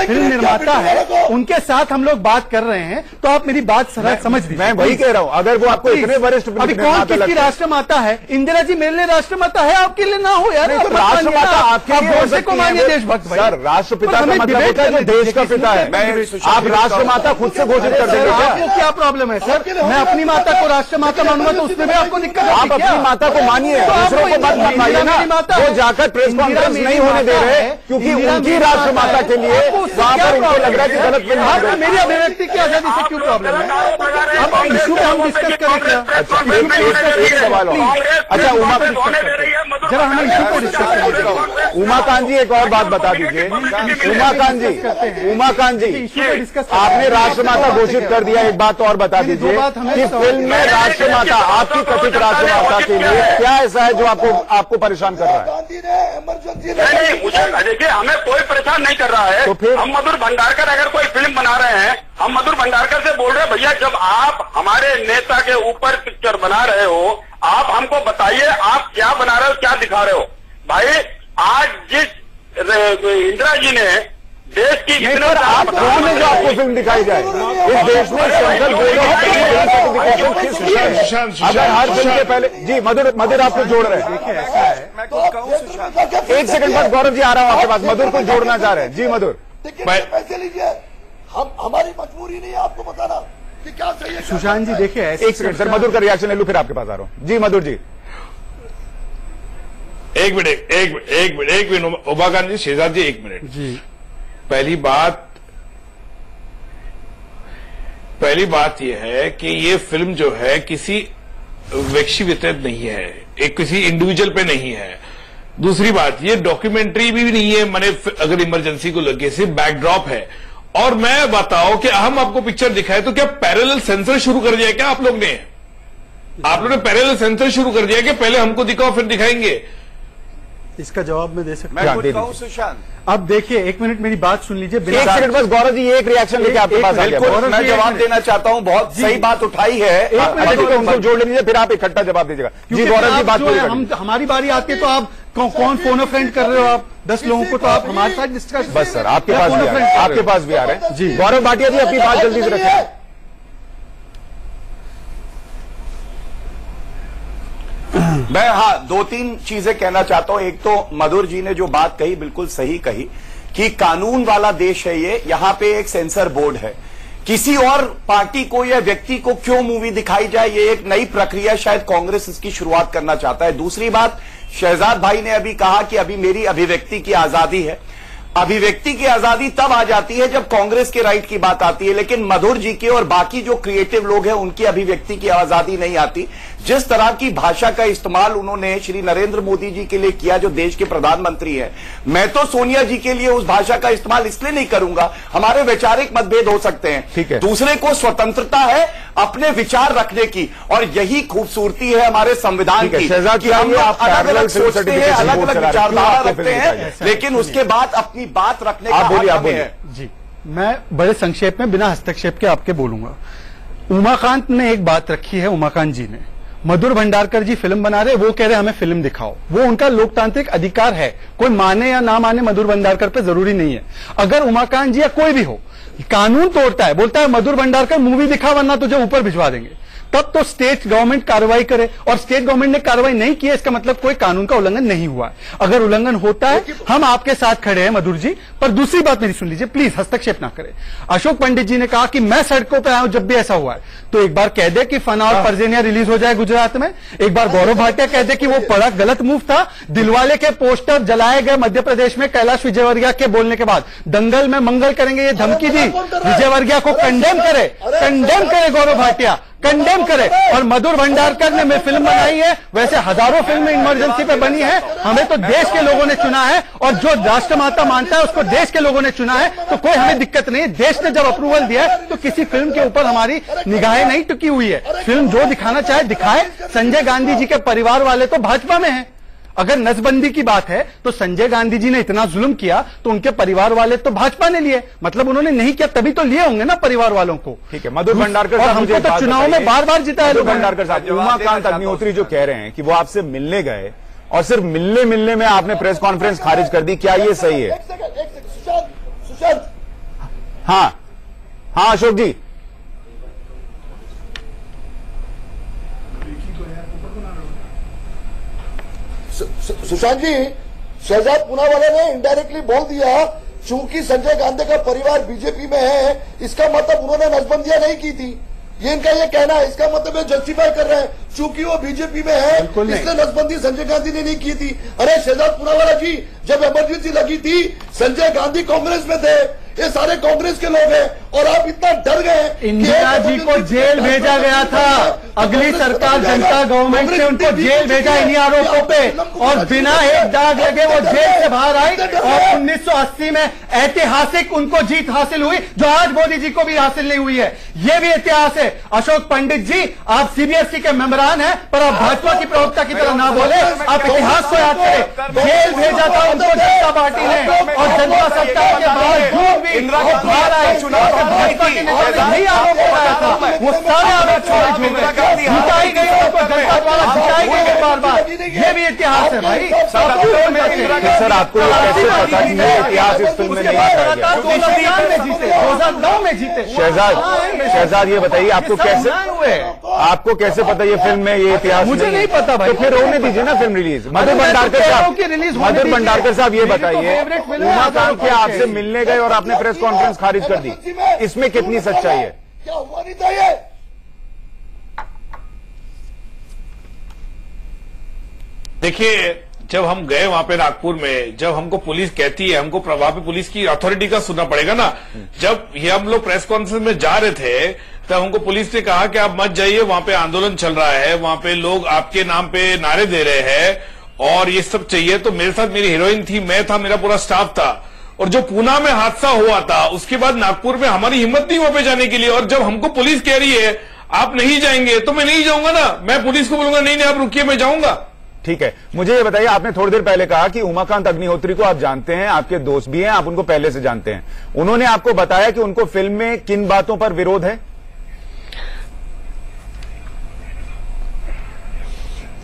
फिल्म निर्माता है, उनके साथ हम लोग बात कर रहे हैं, तो आप मेरी बात सरल समझ लीजिए। मैं वही कह रहा हूँ, अगर वो आपको इतने वरिष्ठ अभी कौन निर्माता किसकी लगते हैं- राष्ट्रमाता है? इंदिरा जी मेरे लिए राष्ट्रमाता है, आपके लिए ना हो यार। नहीं, तो आप मत मानिए राष्ट्रमाता ना। आपके आप लिए हो गोडसे सकती को है। मानिए देशभक्त भाई। सर, राष्ट्रपिता का हमें मतलब डिबेट होता है जो करने देश का दीजिए, पिता है। मैं आप राष्ट्रमाता खुद से घोषित कर देंगे आपको क्या? क्या प्रॉब्लम है सर? मैं अपनी माता को राष्ट्रमाता मानूंगा तो उसमें भी आपको दिक्कत है आप अपनी माता को मानिए, तो दूसरों को आपको मत मनवाइए ना। माता वो जाकर प्रेस कॉन्फ्रेंस नहीं होने दे रहे, क्योंकि उनकी राष्ट्रमाता के लिए वहां पर उनको लग रहा है कि गलत फिल्म बन गई। मेरी अभिव्यक्ति की आजादी से क्यों प्रॉब्लम है? अब इशू पे हम डिस्कस करें क्या? एक सवाल और। अच्छा, जरा हमें इशू पे डिस्कस करें। उमाकांत जी एक और बात बता दीजिए। उमाकांत जी आपने राष्ट्रमाता घोषित कर दिया, एक बात और बता दीजिए कि फिल्म में राष्ट्रमाता, आपकी कथित राष्ट्रमाता के लिए क्या ऐसा है जो आपको परेशान कर रहा है? गांधी ने इमरजेंसी नहीं, मुझे देखिए, हमें कोई परेशान नहीं कर रहा है। तो फिर? हम मधुर भंडारकर अगर कोई फिल्म बना रहे हैं, हम मधुर भंडारकर से बोल रहे हैं, भैया जब आप हमारे नेता के ऊपर पिक्चर बना रहे हो, आप हमको बताइए आप क्या बना रहे हो, क्या दिखा रहे हो। भाई आज जिस इंदिरा जी ने देश की नहीं, पर आप कौन है जो आपको फिल्म दिखाई जाए? इस देश में सेंट्रल बोर्ड ऑफ सर्टिफिकेशन किस है? अगर हर फिल्म के पहले जी मधुर आपको जोड़ रहे हैं। मैं कुछ कहूँ सुशांत। एक सेकंड बाद गौरव जी आ रहा हूं आपके पास। मधुर को जोड़ना चाह रहे हैं। जी मधुर। पैसे लीजिए, हमारी मजबूरी नहीं है आपको बताना कि क्या सही है। सुशांत जी देखिए, ऐसे एक सेकंड सर, मधुर का रिएक्शन ले लूं, फिर आपके पास आ रहा हूं। जी मधुर जी। एक मिनट उमाकांत जी, शहजाद जी, एक मिनट जी। पहली बात यह है कि ये फिल्म जो है किसी व्यक्ति वितरित नहीं है, एक किसी इंडिविजुअल पे नहीं है। दूसरी बात, ये डॉक्यूमेंट्री भी नहीं है, मैंने अगर इमरजेंसी को लगे सिर्फ बैकड्रॉप है। और मैं बताओ कि हम आपको पिक्चर दिखाए तो क्या पैरेलल सेंसर शुरू कर दिया क्या आप लोग ने? आप लोगों ने पैरेलल सेंसर शुरू कर दिया कि पहले हमको दिखाओ फिर दिखाएंगे? इसका जवाब मैं दे सकता मैं हूं। कुछ कहूँ सुशांत। अब देखिए, एक मिनट मेरी बात सुन लीजिए। एक सेकंड बस गौरव जी, एक रिएक्शन लेके आपके पास आ गया। बिल्कुल, मैं जवाब देना चाहता हूँ। बहुत सही बात उठाई है। अच्छा ठीक है, उनको जोड़ लीजिए, फिर आप इकट्ठा जवाब दीजिएगा। जी गौरव जी, बात पूरी करिए। हमारी बारी आती है तो आप कौन फोन अ फ्रेंड कर रहे हो? आप 10 लोगों को तो आप हमारे साथ डिस्कस। बस सर, आपके पास भी आ रहे हैं, आपके पास भी आ रहे हैं। जी गौरव भाटिया जी, अपनी बात जल्दी से रखें। मैं दो तीन चीजें कहना चाहता हूं। एक तो मधुर जी ने जो बात कही बिल्कुल सही कही कि कानून वाला देश है ये, यहां पे एक सेंसर बोर्ड है। किसी और पार्टी को या व्यक्ति को क्यों मूवी दिखाई जाए, ये एक नई प्रक्रिया शायद कांग्रेस इसकी शुरुआत करना चाहता है। दूसरी बात, शहजाद भाई ने अभी कहा कि अभी मेरी अभिव्यक्ति की आजादी है। अभिव्यक्ति की आजादी तब आ जाती है जब कांग्रेस के राइट की बात आती है, लेकिन मधुर जी के और बाकी जो क्रिएटिव लोग हैं उनकी अभिव्यक्ति की आजादी नहीं आती। जिस तरह की भाषा का इस्तेमाल उन्होंने श्री नरेंद्र मोदी जी के लिए किया जो देश के प्रधानमंत्री हैं, मैं तो सोनिया जी के लिए उस भाषा का इस्तेमाल इसलिए नहीं करूंगा, हमारे वैचारिक मतभेद हो सकते हैं, ठीक है। दूसरे को स्वतंत्रता है अपने विचार रखने की, और यही खूबसूरती है हमारे संविधान की कि हम अलग अलग सोचते हैं, अलग अलग विचारधारा रखते हैं, लेकिन उसके बाद अपनी बात रखने का हक हमें है। जी, मैं बड़े संक्षेप में बिना हस्तक्षेप के आपके बोलूंगा। उमाकांत ने एक बात रखी है, उमाकांत जी ने, मधुर भंडारकर जी फिल्म बना रहे, वो कह रहे हमें फिल्म दिखाओ, वो उनका लोकतांत्रिक अधिकार है, कोई माने या ना माने मधुर भंडारकर पे जरूरी नहीं है। अगर उमाकांत जी या कोई भी हो कानून तोड़ता है, बोलता है मधुर भंडारकर मूवी दिखा वरना तुझे ऊपर भिजवा देंगे, तब तो स्टेट गवर्नमेंट कार्रवाई करे, और स्टेट गवर्नमेंट ने कार्रवाई नहीं की है, इसका मतलब कोई कानून का उल्लंघन नहीं हुआ है। अगर उल्लंघन होता है हम आपके साथ खड़े हैं मधुर जी। पर दूसरी बात मेरी सुन लीजिए, प्लीज हस्तक्षेप ना करें। अशोक पंडित जी ने कहा कि मैं सड़कों पर आया हूं जब भी ऐसा हुआ है, तो एक बार कह दे कि फना और परजेनिया रिलीज हो जाए गुजरात में, एक बार गौरव भाटिया कह दे कि वो बड़ा गलत मूव था, दिलवाले के पोस्टर जलाए गए मध्य प्रदेश में कैलाश विजयवर्गीय के बोलने के बाद, दंगल में मंगल करेंगे ये धमकी दी, विजयवर्गीय को कंडेम करे गौरव भाटिया, कंडेम करे। और मधुर भंडारकर ने मैं फिल्म बनाई है, वैसे हजारों फिल्में इमरजेंसी पे बनी है, हमें तो देश के लोगों ने चुना है, और जो राष्ट्रमाता मानता है उसको देश के लोगों ने चुना है, तो कोई हमें दिक्कत नहीं है। देश ने जब अप्रूवल दिया है तो किसी फिल्म के ऊपर हमारी निगाहें नहीं टिकी हुई है, फिल्म जो दिखाना चाहे दिखाए। संजय गांधी जी के परिवार वाले तो भाजपा में हैं, अगर नसबंदी की बात है तो संजय गांधी जी ने इतना जुल्म किया तो उनके परिवार वाले तो भाजपा ने लिए, मतलब उन्होंने नहीं किया तभी तो लिए होंगे ना परिवार वालों को। ठीक है, मधुर भंडारकर साहब, हमको तो चुनाव में बार बार जिताया मधुर भंडारकर साहब, उमाकांत अग्निहोत्री जो कह रहे हैं कि वो आपसे मिलने गए और सिर्फ मिलने में आपने प्रेस कॉन्फ्रेंस खारिज कर दी, क्या ये सही है? सुशांत, हाँ अशोक जी, सुशांत जी, शहजाद पूनावाला ने इनडायरेक्टली बोल दिया चूंकि संजय गांधी का परिवार बीजेपी में है, इसका मतलब उन्होंने नसबंदियां नहीं की थी, ये इनका ये कहना है। इसका मतलब ये जस्टिफाई कर रहे हैं चूंकि वो बीजेपी में है इसलिए नसबंदी संजय गांधी ने नहीं की थी। अरे शहजाद पूनावाला जी, जब इमरजेंसी लगी थी संजय गांधी कांग्रेस में थे, ये सारे कांग्रेस के लोग हैं, और आप इतना डर गए। इंदिरा जी को जेल भेजा गया था, अगली सरकार जनता गवर्नमेंट ने उनको जेल भेजा इन्हीं आरोपों पे, और बिना एक दाग लगे वो जेल से बाहर आई, और 1980 में ऐतिहासिक उनको जीत हासिल हुई जो आज मोदी जी को भी हासिल नहीं हुई है। ये भी इतिहास है। अशोक पंडित जी, आप सीबीएसई के मेंबरान हैं, पर आप भाजपा की प्रवक्ता की तरह ना बोले, आप इतिहास को याद करें। जेल भेजा था उनको जनता पार्टी ने, और जनता सत्ता के बावजूद इंदिरा को बाहर आए चुनाव में भाजपा के नेता ने नहीं आरोप लगाया था, वो सारे आरोप छोड़े जिताई गई, उनको जनता द्वारा जिताई गई बार। ये भी इतिहास है भाई। सर आपको कैसे पता कि ये इतिहास इस फिल्म में नहीं दिखाया गया? 2009 में जीते, 2009 में जीते। शहजाद ये बताइए आपको कैसे पता ये फिल्म में ये इतिहास? मुझे नहीं पता भाई, तो फिर होने दीजिए ना फिल्म रिलीज। मधुर भंडारकर साहब ये बताइए, उमाकांत के आपसे मिलने गए और आपने प्रेस कॉन्फ्रेंस खारिज कर दी, इसमें कितनी सच्चाई है? क्या हुआ नहीं था ये? देखिए, जब हम गए वहां पे नागपुर में, जब हमको पुलिस कहती है, हमको वहां पे पुलिस की अथॉरिटी का सुनना पड़ेगा ना। जब ये हम लोग प्रेस कॉन्फ्रेंस में जा रहे थे तब हमको पुलिस ने कहा कि आप मत जाइए, वहां पे आंदोलन चल रहा है, वहां पे लोग आपके नाम पे नारे दे रहे हैं और ये सब चाहिए। तो मेरे साथ मेरी हीरोइन थी, मैं था, मेरा पूरा स्टाफ था, और जो पूना में हादसा हुआ था उसके बाद नागपुर में हमारी हिम्मत नहीं वहां पे जाने के लिए। और जब हमको पुलिस कह रही है आप नहीं जाएंगे तो मैं नहीं जाऊंगा ना, मैं पुलिस को बोलूंगा नहीं आप रुकिए मैं जाऊंगा। ठीक है, मुझे ये बताइए, आपने थोड़ी देर पहले कहा कि उमाकांत अग्निहोत्री को आप जानते हैं, आपके दोस्त भी हैं, आप उनको पहले से जानते हैं। उन्होंने आपको बताया कि उनको फिल्म में किन बातों पर विरोध है?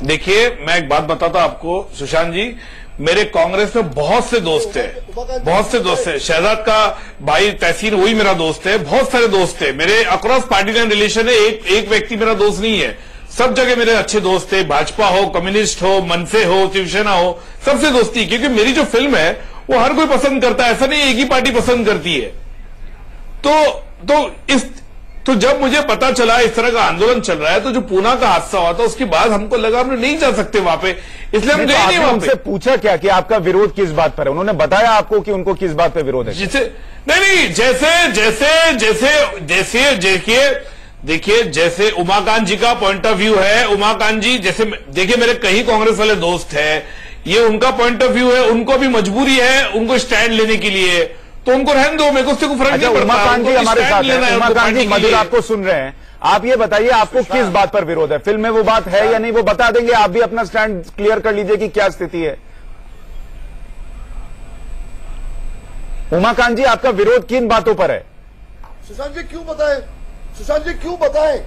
देखिए, मैं एक बात बताता हूं आपको सुशांत जी, मेरे कांग्रेस में बहुत से दोस्त हैं, शहजाद का भाई तहसीन वही मेरा दोस्त है, बहुत सारे दोस्त है मेरे, अक्रॉस पार्टी लाइन रिलेशन है, एक व्यक्ति मेरा दोस्त नहीं है, सब जगह मेरे अच्छे दोस्त थे, भाजपा हो, कम्युनिस्ट हो, मनसे हो, शिवसेना हो, सबसे दोस्ती, क्योंकि मेरी जो फिल्म है वो हर कोई पसंद करता है, ऐसा नहीं एक ही पार्टी पसंद करती है। तो जब मुझे पता चला इस तरह का आंदोलन चल रहा है, तो जो पूना का हादसा हुआ था उसके बाद हमको लगा हम नहीं जा सकते वहां पे, इसलिए हम गए नहीं वहां पे। उनसे पूछा क्या कि आपका विरोध किस बात पर है? उन्होंने बताया आपको कि उनको किस बात पर विरोध है? देखिए जैसे उमाकांत जी का पॉइंट ऑफ व्यू है, उमाकांत जी जैसे देखिए मेरे कई कांग्रेस वाले दोस्त हैं, ये उनका पॉइंट ऑफ व्यू है, उनको भी मजबूरी है उनको स्टैंड लेने के लिए, तो उनको रहने दो, मेरे को उससे कोई फर्क नहीं पड़ता। उमाकांत जी हमारे साथ हैं, उमाकांत जी मधुर आपको सुन रहे हैं, आप ये बताइए आपको किस बात पर विरोध है? फिल्म में वो बात है या नहीं, वो बता देंगे, आप भी अपना स्टैंड क्लियर कर लीजिए कि क्या स्थिति है। उमाकांत जी आपका विरोध किन बातों पर है? सुशांत जी क्यों बताएं? सुशांत जी क्यों बताएं?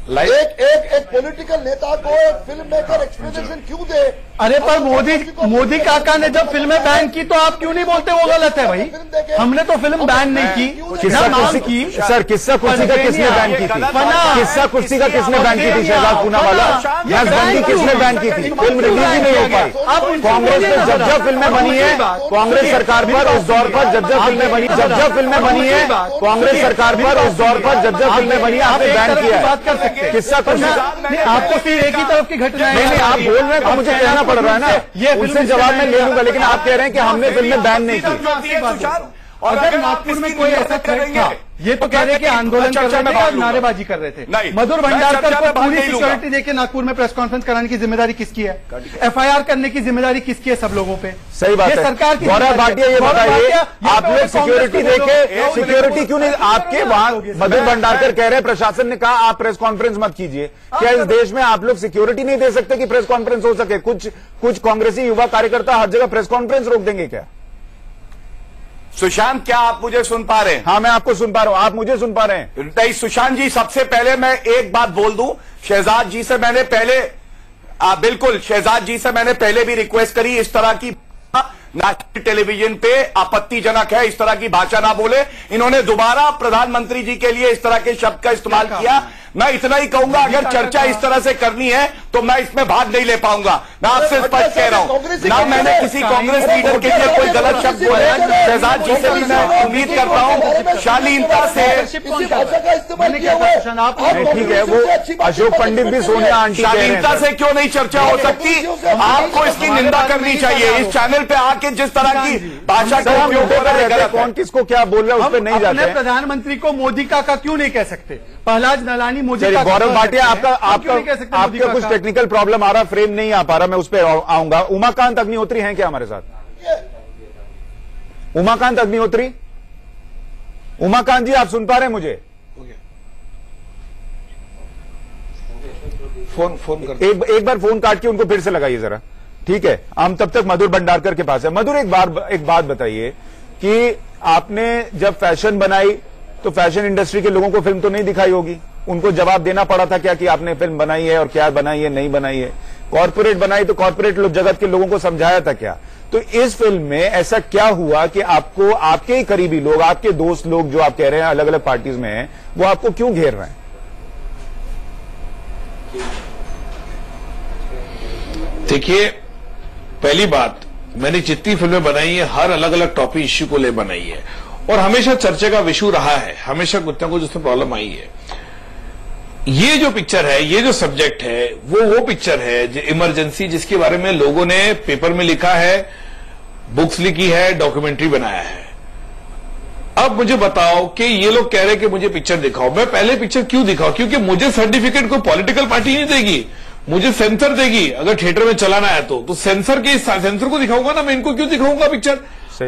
एक पॉलिटिकल नेता को एक फिल्म मेकर एक्सप्लेनेशन क्यों दे? अरे पर मोदी काका ने जब फिल्में बैन की तो आप क्यों नहीं बोलते वो गलत है भाई? हमने तो फिल्म बैन नहीं की, नाम की। सर किस्सा कुर्सी का किसने बैन की थी? किस्सा कुर्सी का किसने बैन की थी? शहजाद पूनावाला नसबंदी किसने बैन की थी? फिल्म रिलीज ही नहीं हो पाई। कांग्रेस ने जब फिल्में बनी है कांग्रेस सरकार पर उस दौर पर जब फिल्में बनी है कांग्रेस सरकार पर उस दौर पर जब फिल्में बनी आपने बैन किया है। किस्सा कुर्सी आपको फिर एक ही तरफ की घटना नहीं, आप बोल रहे हैं तो मुझे कहना पड़ रहा है ना, ये उनसे जवाब मैं ले लूंगा, लेकिन आप कह रहे हैं कि हमने फिल्में बैन नहीं की। और अगर नागपुर में कोई ऐसा थ्रेट था, ये तो कह रहे हैं कि आंदोलन कर रहे थे और नारेबाजी कर रहे थे। मधुर भंडारकर को पूरी सिक्योरिटी देके नागपुर में प्रेस कॉन्फ्रेंस कराने की जिम्मेदारी किसकी है? एफआईआर करने की जिम्मेदारी किसकी है सब लोगों पे? सही बात है। सरकार की गौरव भाटिया ये बताइए, आप लोग सिक्योरिटी देके सिक्योरिटी क्यों नहीं? आपके वहां मधुर भंडारकर कह रहे हैं प्रशासन ने कहा आप प्रेस कॉन्फ्रेंस मत कीजिए। क्या इस देश में आप लोग सिक्योरिटी नहीं दे सकते कि प्रेस कॉन्फ्रेंस हो सके? कुछ कांग्रेसी युवा कार्यकर्ता हर जगह प्रेस कॉन्फ्रेंस रोक देंगे क्या? सुशांत क्या आप मुझे सुन पा रहे हैं? हाँ मैं आपको सुन पा रहा हूं, आप मुझे सुन पा रहे हैं? नहीं सुशांत जी, सबसे पहले मैं एक बात बोल दूं, शहजाद जी से मैंने पहले बिल्कुल शहजाद जी से मैंने पहले भी रिक्वेस्ट करी, इस तरह की नेशनल टेलीविजन पे आपत्तिजनक है, इस तरह की भाषा ना बोले। इन्होंने दोबारा प्रधानमंत्री जी के लिए इस तरह के शब्द का इस्तेमाल किया। मैं इतना ही कहूंगा, अगर चर्चा इस तरह से करनी है तो मैं इसमें भाग नहीं ले पाऊंगा। मैं आपसे स्पष्ट कह रहा हूं, ना मैंने किसी कांग्रेस लीडर के लिए कोई गलत शब्द बोले। शहजाद जी से भी मैं उम्मीद करता हूं शालीनता से, ठीक है, वो अशोक पंडित भी सोनिया आंटी शालीनता से क्यों नहीं चर्चा हो सकती? आपको इसकी निंदा करनी चाहिए। इस चैनल पे आके जिस तरह की भाषा का उपयोग हो रहा है, कौन किसको क्या बोल रहा है उस पर नहीं जाते। अपने प्रधानमंत्री को मोदी काका क्यों नहीं कह सकते? प्रहलाद नलानी मोदी काका। गौरव भाटिया आपका कुछ टेक्निकल प्रॉब्लम आ रहा, फ्रेम नहीं आ पा रहा, मैं उस पर आऊंगा। उमाकांत अग्निहोत्री हैं क्या हमारे साथ? उमाकांत अग्निहोत्री, उमाकांत जी आप सुन पा रहे हैं मुझे? फोन कर एक बार फोन काट के उनको फिर से लगाइए जरा, ठीक है? हम तब तक मधुर भंडारकर के पास है। मधुर एक बात बताइए कि आपने जब फैशन बनाई तो फैशन इंडस्ट्री के लोगों को फिल्म तो नहीं दिखाई होगी, उनको जवाब देना पड़ा था क्या कि आपने फिल्म बनाई है और क्या बनाई है नहीं बनाई है? कॉर्पोरेट बनाई तो कॉर्पोरेट जगत के लोगों को समझाया था क्या? तो इस फिल्म में ऐसा क्या हुआ कि आपको आपके ही करीबी लोग, आपके दोस्त लोग जो आप कह रहे हैं अलग अलग पार्टीज में हैं, वो आपको क्यों घेर रहे हैं? देखिए, पहली बात, मैंने जितनी फिल्में बनाई है हर अलग अलग टॉपिक इश्यू को ले बनाई है और हमेशा चर्चा का विषय रहा है, हमेशा कुछ ना कुछ उसमें प्रॉब्लम आई है। ये जो पिक्चर है, ये जो सब्जेक्ट है, वो पिक्चर है जो इमरजेंसी, जिसके बारे में लोगों ने पेपर में लिखा है, बुक्स लिखी है, डॉक्यूमेंट्री बनाया है। अब मुझे बताओ कि ये लोग कह रहे हैं कि मुझे पिक्चर दिखाओ, मैं पहले पिक्चर क्यों दिखाऊं? क्योंकि मुझे सर्टिफिकेट कोई पॉलिटिकल पार्टी नहीं देगी, मुझे सेंसर देगी। अगर थिएटर में चलाना है तो सेंसर को दिखाऊंगा ना, मैं इनको क्यों दिखाऊंगा पिक्चर?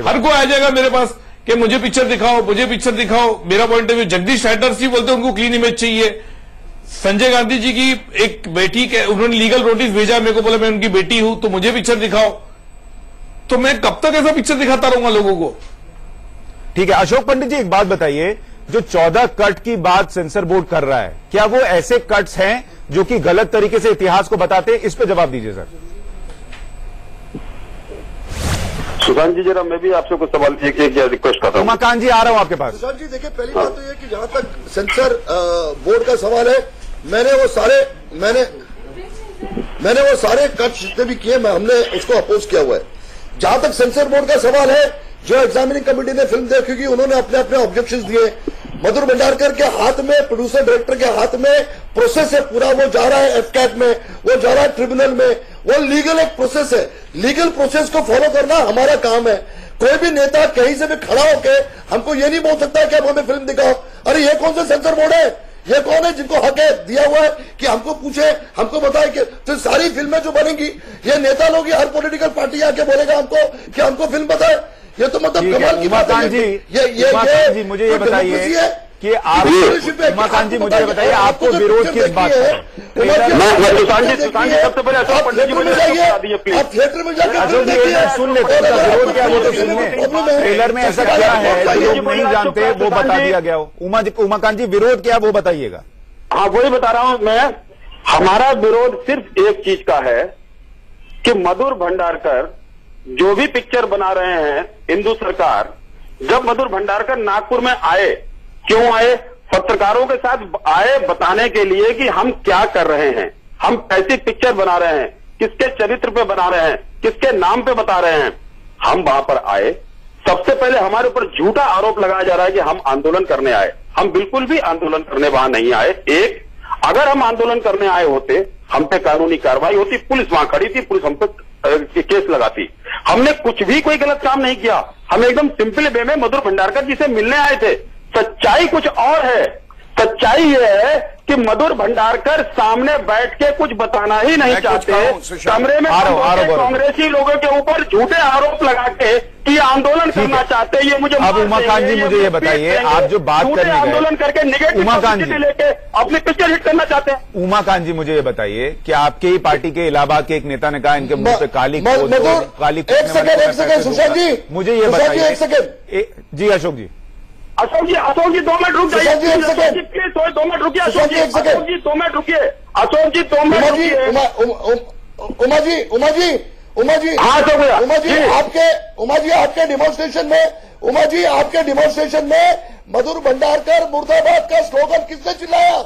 हर कोई आ जाएगा मेरे पास कि मुझे पिक्चर दिखाओ, मुझे पिक्चर दिखाओ। मेरा point of view, Jagdish Shettar ji बोलते हैं उनको क्लीन इमेज चाहिए। संजय गांधी जी की एक बेटी के उन्होंने लीगल नोटिस भेजा मेरे को, बोला मैं उनकी बेटी हूं तो मुझे पिक्चर दिखाओ। तो मैं कब तक ऐसा पिक्चर दिखाता रहूंगा लोगों को? ठीक है, अशोक पंडित जी एक बात बताइए, जो 14 कट की बात सेंसर बोर्ड कर रहा है, क्या वो ऐसे कट्स हैं जो कि गलत तरीके से इतिहास को बताते हैं? इस पे जवाब दीजिए सर। सुशांत जी जरा मैं भी आपसे कुछ सवाल एक रिक्वेस्ट करता हूँ। उमाकांत जी आ रहा हूं आपके पास। सुशांत जी देखिए, पहली बात तो ये कि जहां तक सेंसर बोर्ड का सवाल है, मैंने मैंने वो सारे कट जितने भी किए हमने उसको अपोज किया हुआ है। जहां तक सेंसर बोर्ड का सवाल है, जो एग्जामिनिंग कमेटी ने फिल्म देखी उन्होंने अपने अपने ऑब्जेक्शंस दिए। मधुर भंडारकर के हाथ में, प्रोड्यूसर डायरेक्टर के हाथ में प्रोसेस है पूरा, वो जा रहा है एफकैट में, वो जा रहा है ट्रिब्यूनल में, वो लीगल एक प्रोसेस है। लीगल प्रोसेस को फॉलो करना हमारा काम है। कोई भी नेता कहीं से भी खड़ा होकर हमको ये नहीं बोल सकता कि अब हमें फिल्म दिखाओ। अरे ये कौन सा सेंसर बोर्ड है? ये कौन है जिनको हक है दिया हुआ है कि हमको पूछे, हमको बताए कि तो सारी फिल्में जो बनेंगी ये नेता लोग ही, हर पॉलिटिकल पार्टी आके बोलेगा हमको कि हमको फिल्म बताए? ये तो मतलब कमाल की बात है। जी मुझे ये बताइए कि आप, उमाकांत जी मुझे ये बताइए आपको विरोध किस बात है? सबसे पहले अशोक पंडित जी मुझे आप थिएटर में जाकर सुन लेते हैं, विरोध क्या वो तो सुनिए। ट्रेलर में ऐसा क्या है जो लोग नहीं जानते वो बता दिया गया हो। उमाकांत जी विरोध क्या वो बताइएगा। हाँ वही बता रहा हूं मैं। हमारा विरोध सिर्फ एक चीज का है कि मधुर भंडारकर जो भी पिक्चर बना रहे हैं हिंदू सरकार, जब मधुर भंडारकर नागपुर में आए, क्यों आए? पत्रकारों के साथ आए बताने के लिए कि हम क्या कर रहे हैं, हम कैसी पिक्चर बना रहे हैं, किसके चरित्र पे बना रहे हैं, किसके नाम पे बता रहे हैं। हम वहां पर आए, सबसे पहले हमारे ऊपर झूठा आरोप लगाया जा रहा है कि हम आंदोलन करने आए। हम बिल्कुल भी आंदोलन करने वहां नहीं आए। एक, अगर हम आंदोलन करने आए होते, हम पे कानूनी कार्रवाई होती, पुलिस वहां खड़ी थी, पुलिस हम पे केस लगाती। हमने कुछ भी कोई गलत काम नहीं किया। हम एकदम सिंपल वे में मधुर भंडारकर जी से मिलने आए थे। सच्चाई कुछ और है। सच्चाई यह है कि मधुर भंडारकर सामने बैठ के कुछ बताना ही नहीं चाहते, कमरे में कांग्रेसी लोगों के ऊपर झूठे आरोप लगा के कि आंदोलन करना चाहते हैं। ये मुझे अब उमाकांत जी मुझे ये बताइए, आप जो बात करने आंदोलन करके निगेटिव लेके अपनी पिक्चर हिट करना चाहते हैं। उमाकांत जी मुझे ये बताइए कि आपके ही पार्टी के इलाहाबाद के एक नेता ने कहा इनके मुंह पे काली एक सेकंड सुशांत जी, मुझे ये बताइए। एक सेकंड जी अशोक जी, अशोक जी 2 मिनट रुक जाइए। प्लीज 2 मिनट रुकिए। अशोक जी 2 मिनट रुकिए। अशोक जी 2 मिनट रुकिए। उमा जी आपके डिमॉन्स्ट्रेशन में मधुर भंडारकर मुर्दाबाद का स्लोगन किसने चिल्लाया?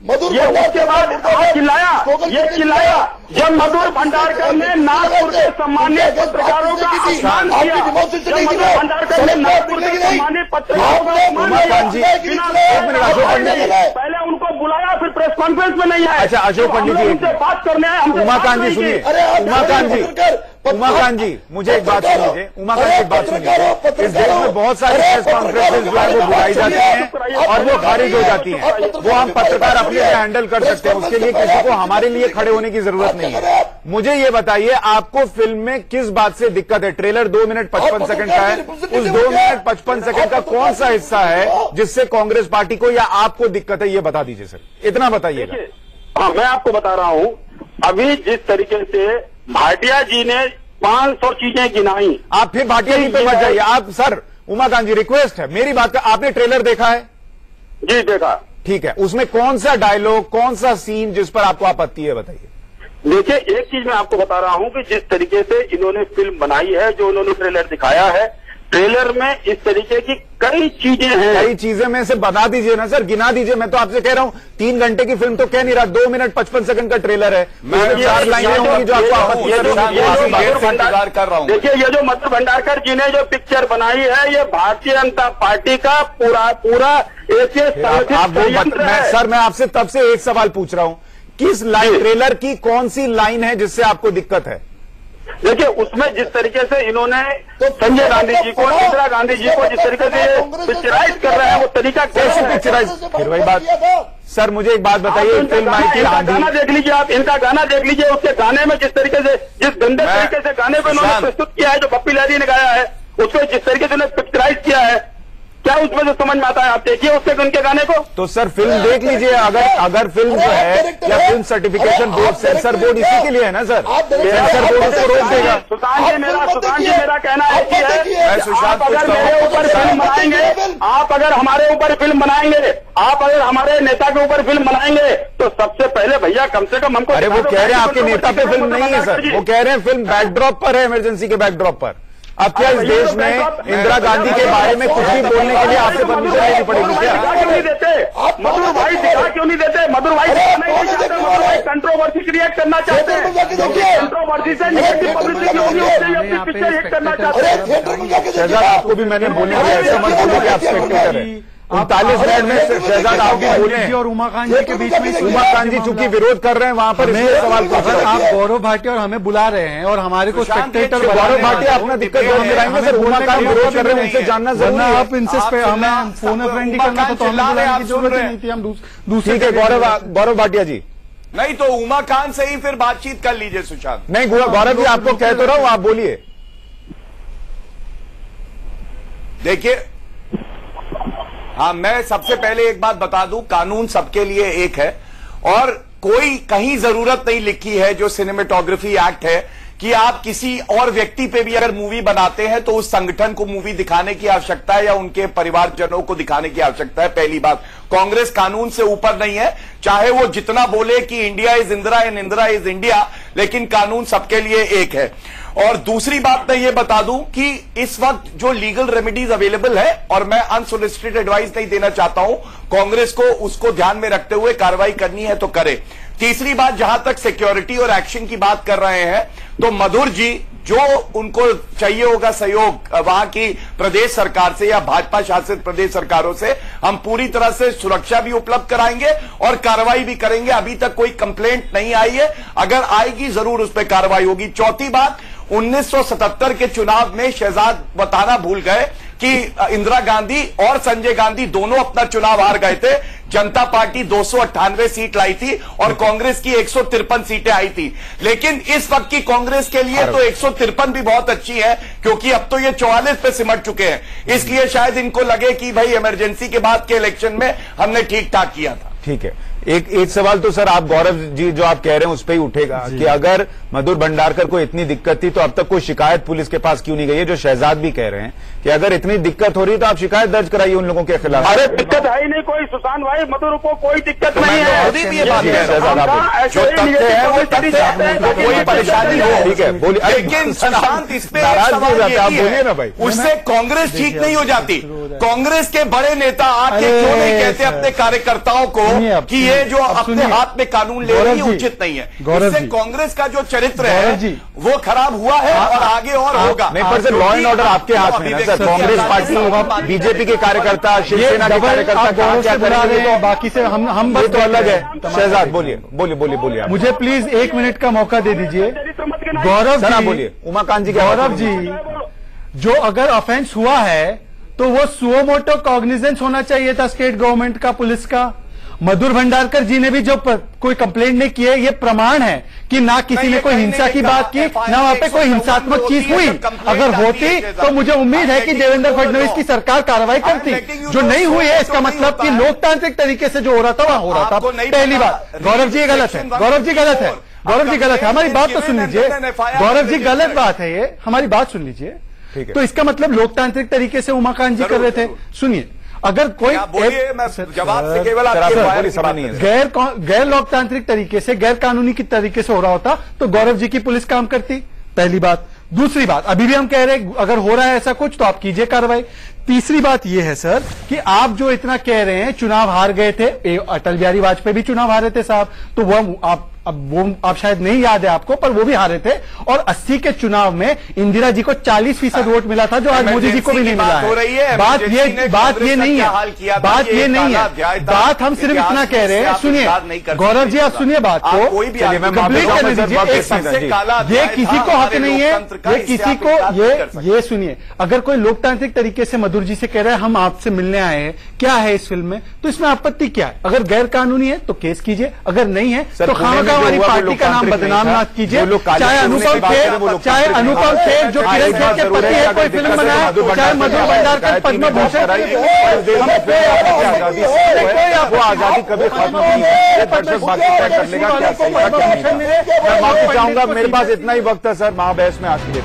मधुर भंडारकर चिल्लाया, ये चिल्लाया जब मधुर भंडारकर ने नागपुर के सम्मानित पत्रकारों का अपमान किया। मधुर भंडारकर ने नागपुर के सम्मानित पत्रकारों का अपमान किया। पहले उनको बुलाया, फिर प्रेस कॉन्फ्रेंस में नहीं आए। अच्छा अशोक पंडित जी उनसे बात करने आए। उमाकांत जी सुनिए, उमाकांत जी मुझे एक बात सुनिए। उमाकांत जी एक बात सुनिए, इस देश में बहुत सारी प्रेस कॉन्फ्रेंसेज जो है वो बुलाई जाती हैं और वो खारिज हो जाती हैं। वो हम पत्रकार अपने हैंडल कर सकते हैं, उसके लिए किसी को हमारे लिए खड़े होने की जरूरत नहीं है। मुझे ये बताइए आपको फिल्म में किस बात से दिक्कत है? ट्रेलर 2 मिनट 55 सेकंड का है, उस 2 मिनट 55 सेकंड का कौन सा हिस्सा है जिससे कांग्रेस पार्टी को या आपको दिक्कत है? ये बता दीजिए सर, इतना बताइएगा। हाँ मैं आपको बता रहा हूं, अभी जिस तरीके से भाटिया जी ने 500 चीजें गिनाई। आप फिर भाटिया जी पे मत जाइए आप सर। उमाकांत जी रिक्वेस्ट है मेरी बात का, आपने ट्रेलर देखा है? जी देखा। ठीक है, उसमें कौन सा डायलॉग, कौन सा सीन जिस पर आपको आपत्ति है बताइए। देखिए एक चीज मैं आपको बता रहा हूं कि जिस तरीके से इन्होंने फिल्म बनाई है, जो इन्होंने ट्रेलर दिखाया है, ट्रेलर में इस तरीके की कई चीजें हैं। कई चीजें में से बता दीजिए ना सर, गिना दीजिए। मैं तो आपसे कह रहा हूं 3 घंटे की फिल्म तो कह नहीं रहा, 2 मिनट 55 सेकंड का ट्रेलर है। मैं 4 लाइनें होंगी जो आपको आपत्ति कर रहा हूं। देखिए ये जो मधुर भंडारकर जी ने जो पिक्चर बनाई है, ये भारतीय जनता पार्टी का पूरा सर मैं आपसे तब से एक सवाल पूछ रहा हूं, किस लाइन ट्रेलर की कौन सी लाइन है जिससे आपको दिक्कत है? देखिए उसमें जिस तरीके से इन्होंने संजय गांधी जी को, इंदिरा गांधी जी को जिस तरीके से पिक्चराइज कर रहे हैं, वो तरीका कैसे पिक्चराइज? फिर वही बात सर, मुझे एक बात बताइए। फिल्म आई थी गाना देख लीजिए आप, इनका गाना देख लीजिए। उसके गाने में जिस तरीके से, जिस गंदे तरीके से गाने को इन्होंने प्रस्तुत किया है, जो पप्पी लहरी ने गाया है, उसको जिस तरीके से उन्होंने पिक्चराइज किया है, क्या उसमें से समझ में आता है? आप देखिए उसके उनके गाने को। तो सर फिल्म देख लीजिए। अगर फिल्म जो है या film certification board, sensor board इसी के लिए है ना सर, सेंसर बोर्ड उसको रोक देगा। सुशांत जी मेरा कहना है कि आप अगर मेरे ऊपर फिल्म बनाएंगे, आप अगर हमारे ऊपर फिल्म बनाएंगे, आप अगर हमारे नेता के ऊपर फिल्म बनाएंगे, तो सबसे पहले भैया कम से कम हमको। अरे वो कह रहे हैं आपके नेता पे फिल्म नहीं है सर, वो कह रहे हैं फिल्म बैकड्रॉप पर है, इमरजेंसी के बैकड्रॉप पर। अब क्या इस देश में इंदिरा गांधी के बारे में कुछ भी बोलने के लिए आपसे परमिशन लेनी पड़ेगी क्या? क्यों नहीं देते? मधुर भाई दिखा क्यों नहीं देते? मधुर भाई कंट्रोल कंट्रोवर्सी क्रिएट करना चाहते हैं, कंट्रोवर्सी से नेगेटिव पब्लिसिटी होगी, उससे अपनी पिक्चर हिट करना चाहते हैं। शहजाद आपको भी मैंने बोलने दिया, ऐसा मत बोलो कि आप स्पेक्टेटर हैं। 39 मिनट में शहजाद आप भी बोले और उमा खान जी के बीच में, उमा खान जी चूंकि विरोध कर रहे हैं वहां पर सवाल पूछ रहे हैं। आप गौरव भाटिया और हमें बुला रहे हैं और हमारे को स्पेक्टेटर गौरव भाटिया अपना दिक्कत दूर कराएंगे सर, उमा खान विरोध कर रहे हैं, उनसे जानना जरूरी है। आप इनसे हमें फोन फ्रेंड करना तो हमें बुलाने की जरूरत नहीं थी, हम दूसरे। ठीक है गौरव भाटिया जी, नहीं तो उमा खान से ही फिर बातचीत कर लीजिए सुशांत। नहीं गौरव जी आपको कह तो रहा हूं, आप बोलिए। देखिए, हाँ, मैं सबसे पहले एक बात बता दूं, कानून सबके लिए एक है और कोई कहीं जरूरत नहीं लिखी है जो सिनेमेटोग्राफी एक्ट है कि आप किसी और व्यक्ति पे भी अगर मूवी बनाते हैं तो उस संगठन को मूवी दिखाने की आवश्यकता है या उनके परिवारजनों को दिखाने की आवश्यकता है। पहली बात, कांग्रेस कानून से ऊपर नहीं है, चाहे वो जितना बोले कि India is Indira and Indira is India, लेकिन कानून सबके लिए एक है। और दूसरी बात मैं ये बता दूं कि इस वक्त जो लीगल रेमेडीज अवेलेबल है, और मैं अनसोलिसिटेड एडवाइस नहीं देना चाहता हूं, कांग्रेस को उसको ध्यान में रखते हुए कार्रवाई करनी है तो करे। तीसरी बात, जहां तक सिक्योरिटी और एक्शन की बात कर रहे हैं, तो मधुर जी जो उनको चाहिए होगा सहयोग वहां की प्रदेश सरकार से या भाजपा शासित प्रदेश सरकारों से, हम पूरी तरह से सुरक्षा भी उपलब्ध कराएंगे और कार्रवाई भी करेंगे। अभी तक कोई कंप्लेंट नहीं आई है, अगर आएगी जरूर उस पर कार्रवाई होगी। चौथी बात, 1977 के चुनाव में शहजाद बताना भूल गए कि इंदिरा गांधी और संजय गांधी दोनों अपना चुनाव हार गए थे। जनता पार्टी 298 सीट लाई थी और कांग्रेस की 153 सीटें आई थी। लेकिन इस वक्त की कांग्रेस के लिए तो 153 भी बहुत अच्छी है, क्योंकि अब तो ये 44 पे सिमट चुके हैं। इसलिए शायद इनको लगे कि भाई इमरजेंसी के बाद के इलेक्शन में हमने ठीक ठाक किया था। ठीक है, एक सवाल तो सर आप गौरव जी जो आप कह रहे हैं उस पर ही उठेगा कि अगर मधुर भंडारकर को इतनी दिक्कत थी तो अब तक कोई शिकायत पुलिस के पास क्यों नहीं गई है? जो शहजाद भी कह रहे हैं कि अगर इतनी दिक्कत हो रही है तो आप शिकायत दर्ज कराइए उन लोगों के खिलाफ। अरे दिक्कत है ही नहीं कोई सुशांत भाई, मधुर को कोई दिक्कत नहीं है। जो तथ्य है वो तथ्य है, कोई परेशानी हो, ठीक है बोलिए। लेकिन सुशांत इस पे नाराज हो जाते आप बोलिए ना भाई, उससे कांग्रेस ठीक नहीं हो जाती। कांग्रेस के बड़े नेता आके क्यों नहीं कहते अपने कार्यकर्ताओं को कि ये जो अपने हाथ में कानून ले रही है उचित नहीं है? इससे कांग्रेस का जो चरित्र है वो खराब हुआ है और आगे और होगा। नहीं पर सर लॉ एंड ऑर्डर आपके हाथ में है सर। कांग्रेस पार्टी, बीजेपी के कार्यकर्ता, शिवसेना के कार्यकर्ता क्या करा रहे हैं, बाकी से हम बस तो अलग है। शहजाद बोलिए। मुझे प्लीज 1 मिनट का मौका दे दीजिए। गौरव जी बोलिए। उमाकांत जी, गौरव जी, जो अगर ऑफेंस हुआ है तो वो सुओ मोटो कॉग्निजेंस होना चाहिए था स्टेट गवर्नमेंट का, पुलिस का। मधुर भंडारकर जी ने भी जो कोई कंप्लेंट नहीं की है, ये प्रमाण है कि ना किसी ने कोई हिंसा की बात की, ना वहां पे कोई हिंसात्मक चीज हुई। अगर होती तो मुझे उम्मीद है कि देवेंद्र फडणवीस की सरकार कार्रवाई करती। जो नहीं हुई है इसका मतलब कि लोकतांत्रिक तरीके से जो हो रहा था वहां हो रहा था। पहली बात, गौरव जी गलत है, गौरव जी गलत है, गौरव जी गलत है। हमारी बात तो सुन लीजिए, गौरव जी गलत बात है ये, हमारी बात सुन लीजिए। तो इसका मतलब लोकतांत्रिक तरीके से उमाकांत जी कर रहे थे। सुनिए, अगर कोई जवाब से केवल गैर लोकतांत्रिक तरीके से, गैर कानूनी की तरीके से हो रहा होता तो गौरव जी की पुलिस काम करती। पहली बात। दूसरी बात, अभी भी हम कह रहे हैं अगर हो रहा है ऐसा कुछ तो आप कीजिए कार्रवाई। तीसरी बात यह है सर कि आप जो इतना कह रहे हैं चुनाव हार गए थे, अटल बिहारी वाजपेयी भी चुनाव हारे थे साहब, तो वो आप शायद नहीं याद है आपको, पर वो भी हारे थे। और 80 के चुनाव में इंदिरा जी को 40% वोट मिला था, जो आज मोदी जी को भी नहीं मिला है। बात ये नहीं है, बात ये नहीं है। बात हम सिर्फ इतना कह रहे हैं। सुनिए गौरव जी, आप सुनिए बात को, कंप्लीट करने दीजिए। ये किसी को हक नहीं है, ये किसी को ये सुनिए, अगर कोई लोकतांत्रिक तरीके से मधुर जी से कह रहे हैं हम आपसे मिलने आए हैं, क्या है इस फिल्म में, तो इसमें आपत्ति क्या है? अगर गैर कानूनी है तो केस कीजिए, अगर नहीं है तो खामखा हमारी पार्टी का नाम बदनाम ना कीजिए। चाहे अनुपम खेर जो किरण खेर के पति है कोई फिल्म बनाए, चाहे मधुर भंडारकर पद्म भूषण, वो आजादी कभी खत्म नहीं है। मैं माफी चाहूंगा, मेरे पास इतना ही वक्त है सर, महाबहस में आज के लिए।